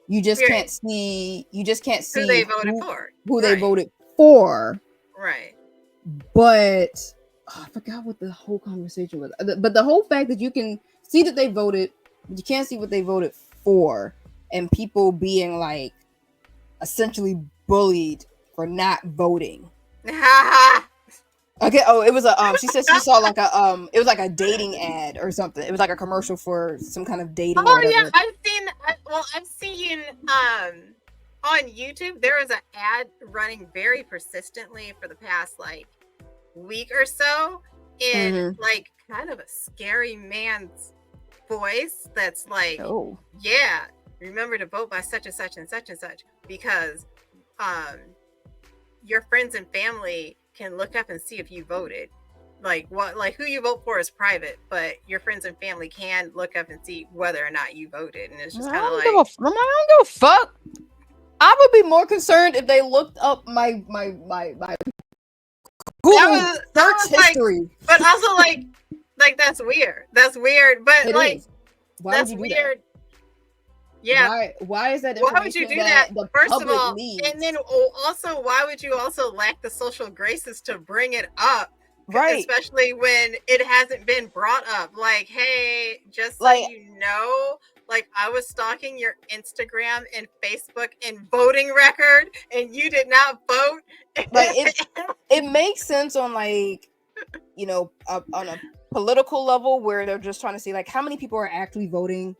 C: You just can't see. You just can't see
B: who they voted for.
C: Who they voted for.
B: Right.
C: But I forgot what the whole conversation was. But the whole fact that you can see that they voted, but you can't see what they voted for, and people being like essentially bullied for not voting. Okay. Oh, it was a she said she saw like a it was like a dating ad or something. It was like a commercial for some kind of dating.
B: Oh yeah, I've seen on YouTube there was an ad running very persistently for the past like week or so in like kind of a scary man's voice that's like, yeah, remember to vote by such and such and such and such, because your friends and family can look up and see if you voted. Like who you vote for is private, but your friends and family can look up and see whether or not you voted. And it's just kind of like, I don't
C: give a fuck. I would be more concerned if they looked up my Google search history.
B: But also like that's weird. That's weird. But
C: it
B: like,
C: that's weird.
B: Yeah.
C: Why is that?
B: Why would you do that? First of all, and then also, why would you also lack the social graces to bring it up?
C: Right.
B: Especially when it hasn't been brought up. Like, hey, just so you know, like I was stalking your Instagram and Facebook and voting record, and you did not vote.
C: Like it makes sense on like, you know, on a political level where they're just trying to see like how many people are actually voting.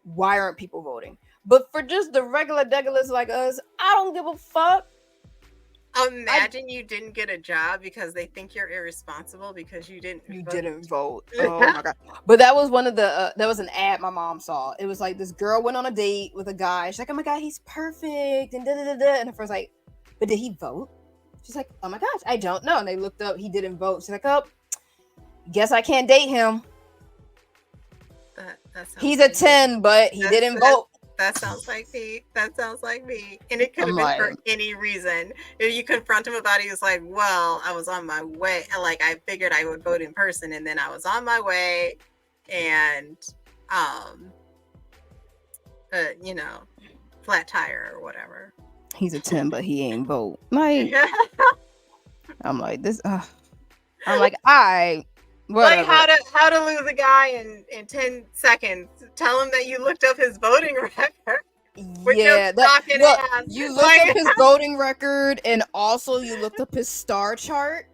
C: Why aren't people voting? But for just the regular degulas like us, I don't give a fuck.
B: Imagine you didn't get a job because they think you're irresponsible because you didn't
C: vote. Oh my god! But that was one of the that was an ad my mom saw. It was like this girl went on a date with a guy. She's like, "Oh my god, he's perfect," and and her friend's like, "But did he vote?" She's like, "Oh my gosh, I don't know." And they looked up, he didn't vote. She's like, "Oh, guess I can't date him." He's a 10, but he didn't vote.
B: That sounds like me. That sounds like me. And it could have been for any reason. If you confront him about it, he was like, well, I was on my way. Like, I figured I would vote in person, and then I was on my way, and, you know, flat tire or whatever.
C: He's a 10, but he ain't vote. Like, I'm like, this, I'm like, whatever.
B: Like how to lose a guy in 10 seconds. Tell him that you looked up his voting record.
C: You looked up his voting record, and also you looked up his star chart.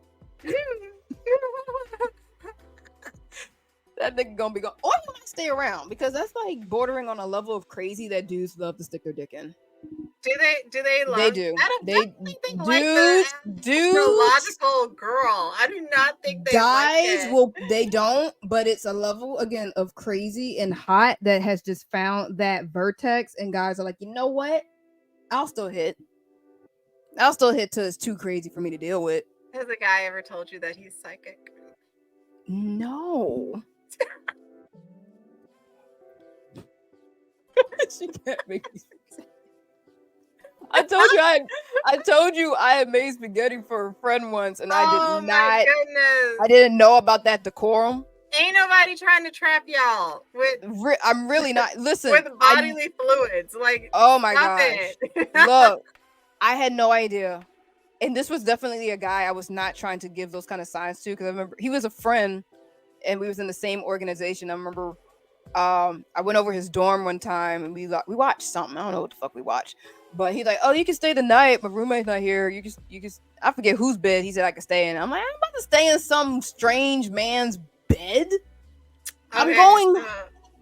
D: That nigga gonna be going. Or you might stay around because that's like bordering on a level of crazy that dudes love to stick their dick in.
B: Do they love?
D: They do.
B: I don't think they like
D: Dudes,
B: the astrological girl. I do not think they
C: Guys
B: like it.
C: they don't, but it's a level again of crazy and hot that has just found that vertex, and guys are like, you know what?
D: I'll still hit. I'll still hit till it's too crazy for me to deal with.
B: Has a guy ever told you that he's psychic?
D: No. She can't make me. I told you I had made spaghetti for a friend once, and I did not.
B: My goodness.
D: I didn't know about that decorum.
B: Ain't nobody trying to trap y'all with
D: I'm really not. Listen,
B: with bodily fluids. Like,
D: oh my
B: stop
D: gosh!
B: it.
D: Look, I had no idea, and this was definitely a guy I was not trying to give those kind of signs to because I remember he was a friend, and we was in the same organization. I remember, I went over his dorm one time, and we watched something. I don't know what the fuck we watched. But he's like, oh, you can stay the night. My roommate's not here. You can. I forget whose bed he said I could stay in. I'm like, I'm about to stay in some strange man's bed.
B: Okay,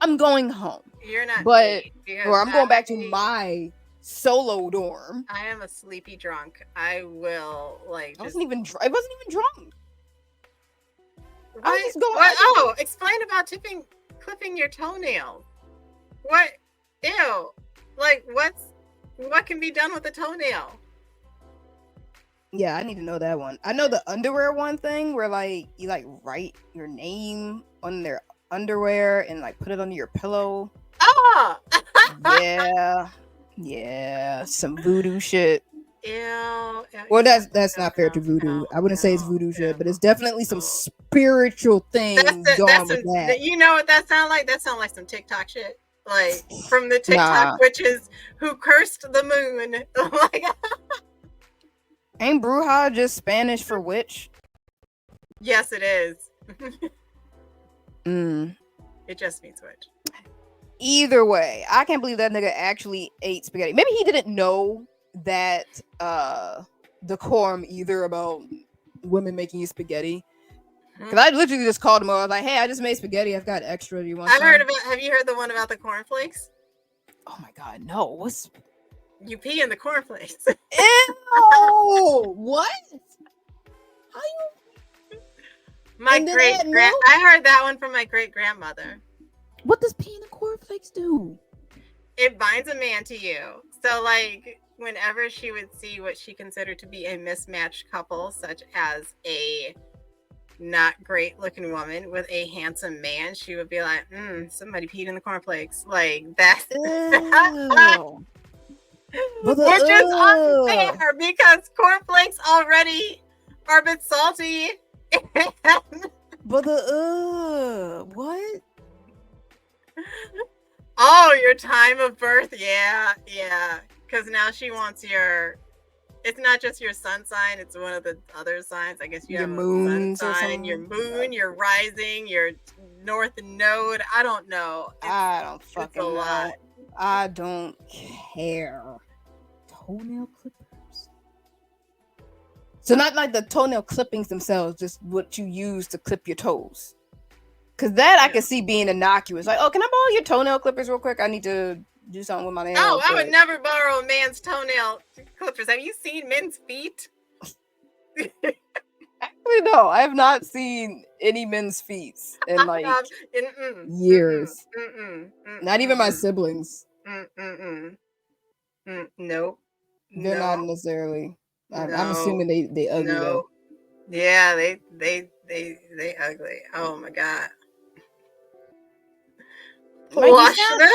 D: I'm going home.
B: You're not.
D: But
B: me,
D: or I'm going back to
B: I-
D: my solo dorm.
B: I am a sleepy drunk. I will like.
D: I
B: Just,
D: wasn't even. I wasn't even drunk.
B: what?
D: I was just going.
B: What? Oh, explain about clipping your toenail. What? Ew. Like what can be done with a toenail?
D: Yeah, I need to know that one. I know the underwear one thing where like you like write your name on their underwear and like put it under your pillow.
B: Oh.
D: Yeah, some voodoo shit.
B: Ew.
C: Well, that's not fair to voodoo. I wouldn't say it's voodoo shit, but it's definitely some spiritual thing going with that.
B: You know what that sounds like? That sounds like some TikTok shit. Like from the TikTok witches who cursed the moon. Like,
D: ain't bruja just Spanish for witch?
B: yes, it is.
D: Mm.
B: It just means witch.
D: Either way, I can't believe that nigga actually ate spaghetti. Maybe he didn't know that decorum either about women making you spaghetti. Because I literally just called him over. I was like, hey, I just made spaghetti. I've got extra. Do you want some?
B: Have you heard the one about the cornflakes?
D: Oh my god, no. What's
B: You pee in the cornflakes.
D: ew? What? How you
B: I heard that one from my great grandmother.
C: What does peeing the cornflakes do?
B: It binds a man to you. So like whenever she would see what she considered to be a mismatched couple, such as a not great looking woman with a handsome man, she would be like, somebody peed in the cornflakes. Like that's which is unfair because cornflakes already are a bit salty.
D: But what?
B: Oh, your time of birth, yeah. Because now she wants it's not just your sun sign, it's one of the other signs. I guess you
D: your
B: have
D: moons
B: a sun sign,
D: or
B: your moon, your rising, your north node. I don't know.
D: I don't fucking know.
B: Lot.
D: I don't care.
C: Toenail clippers.
D: So not like the toenail clippings themselves, just what you use to clip your toes. Cause that I can see being innocuous. Like, oh, can I borrow your toenail clippers real quick? I need to do something with my nails.
B: Oh, I would never borrow a man's toenail clippers. Have you seen men's feet?
D: Actually, no, I have not seen any men's feet in like
C: years.
D: Not even my siblings.
B: Nope.
D: They're not necessarily. I'm assuming they ugly though.
B: Yeah, they ugly. Oh my god. Wash them?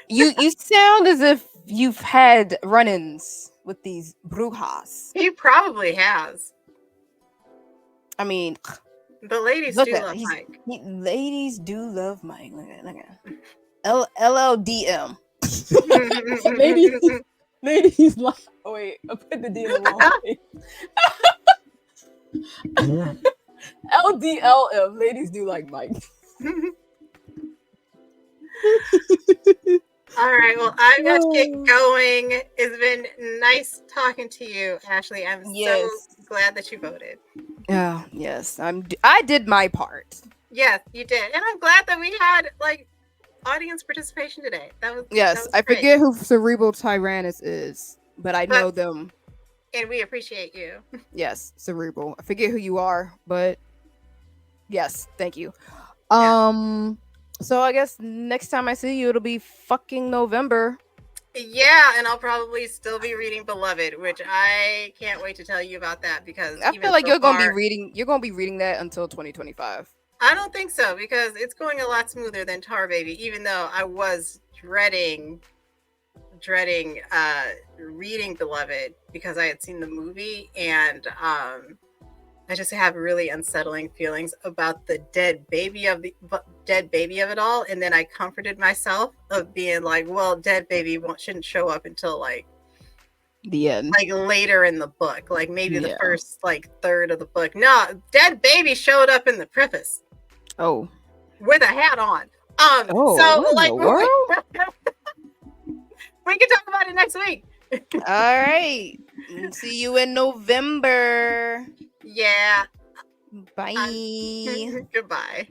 D: You sound as if you've had run-ins with these brujas.
B: He probably has.
D: I mean,
B: the ladies do love Mike.
D: Ladies do love Mike. Look at LLDM.
C: ladies like.
D: Oh wait, I put the D in the wrong way. LDLM. Ladies do like Mike.
B: All right, well, I got to get going. It's been nice talking to you, Ashley. I'm so glad that you voted.
D: Yeah, yes, I did my part.
B: Yes, you did, and I'm glad that we had like audience participation today. That was
C: Yes, I
B: great.
C: forget who Cerebral Tyrannus is, but I know
B: But
C: them.
B: and we appreciate you.
C: Yes, Cerebral. I forget who you are, but yes, thank you.
B: Yeah.
C: So I guess next time I see you, it'll be fucking November.
B: Yeah, and I'll probably still be reading Beloved, which I can't wait to tell you about that because
C: I
B: even
C: feel like
B: so
C: you're gonna be
B: far,
C: reading. You're gonna be reading that until 2025.
B: I don't think so because it's going a lot smoother than Tar Baby, even though I was dreading reading Beloved because I had seen the movie and I just have really unsettling feelings about the dead baby of it all, and then I comforted myself of being like, well, dead baby shouldn't show up until like
C: The end.
B: like later in the book, like maybe the
C: Yeah.
B: first like third of the book. No, dead baby showed up in the preface
C: Oh.
B: with a hat on.
C: Oh,
B: So
C: what in
B: like
C: the world?
B: we can talk about it next week.
C: All right. See you in November.
B: Yeah.
C: Bye.
B: Goodbye.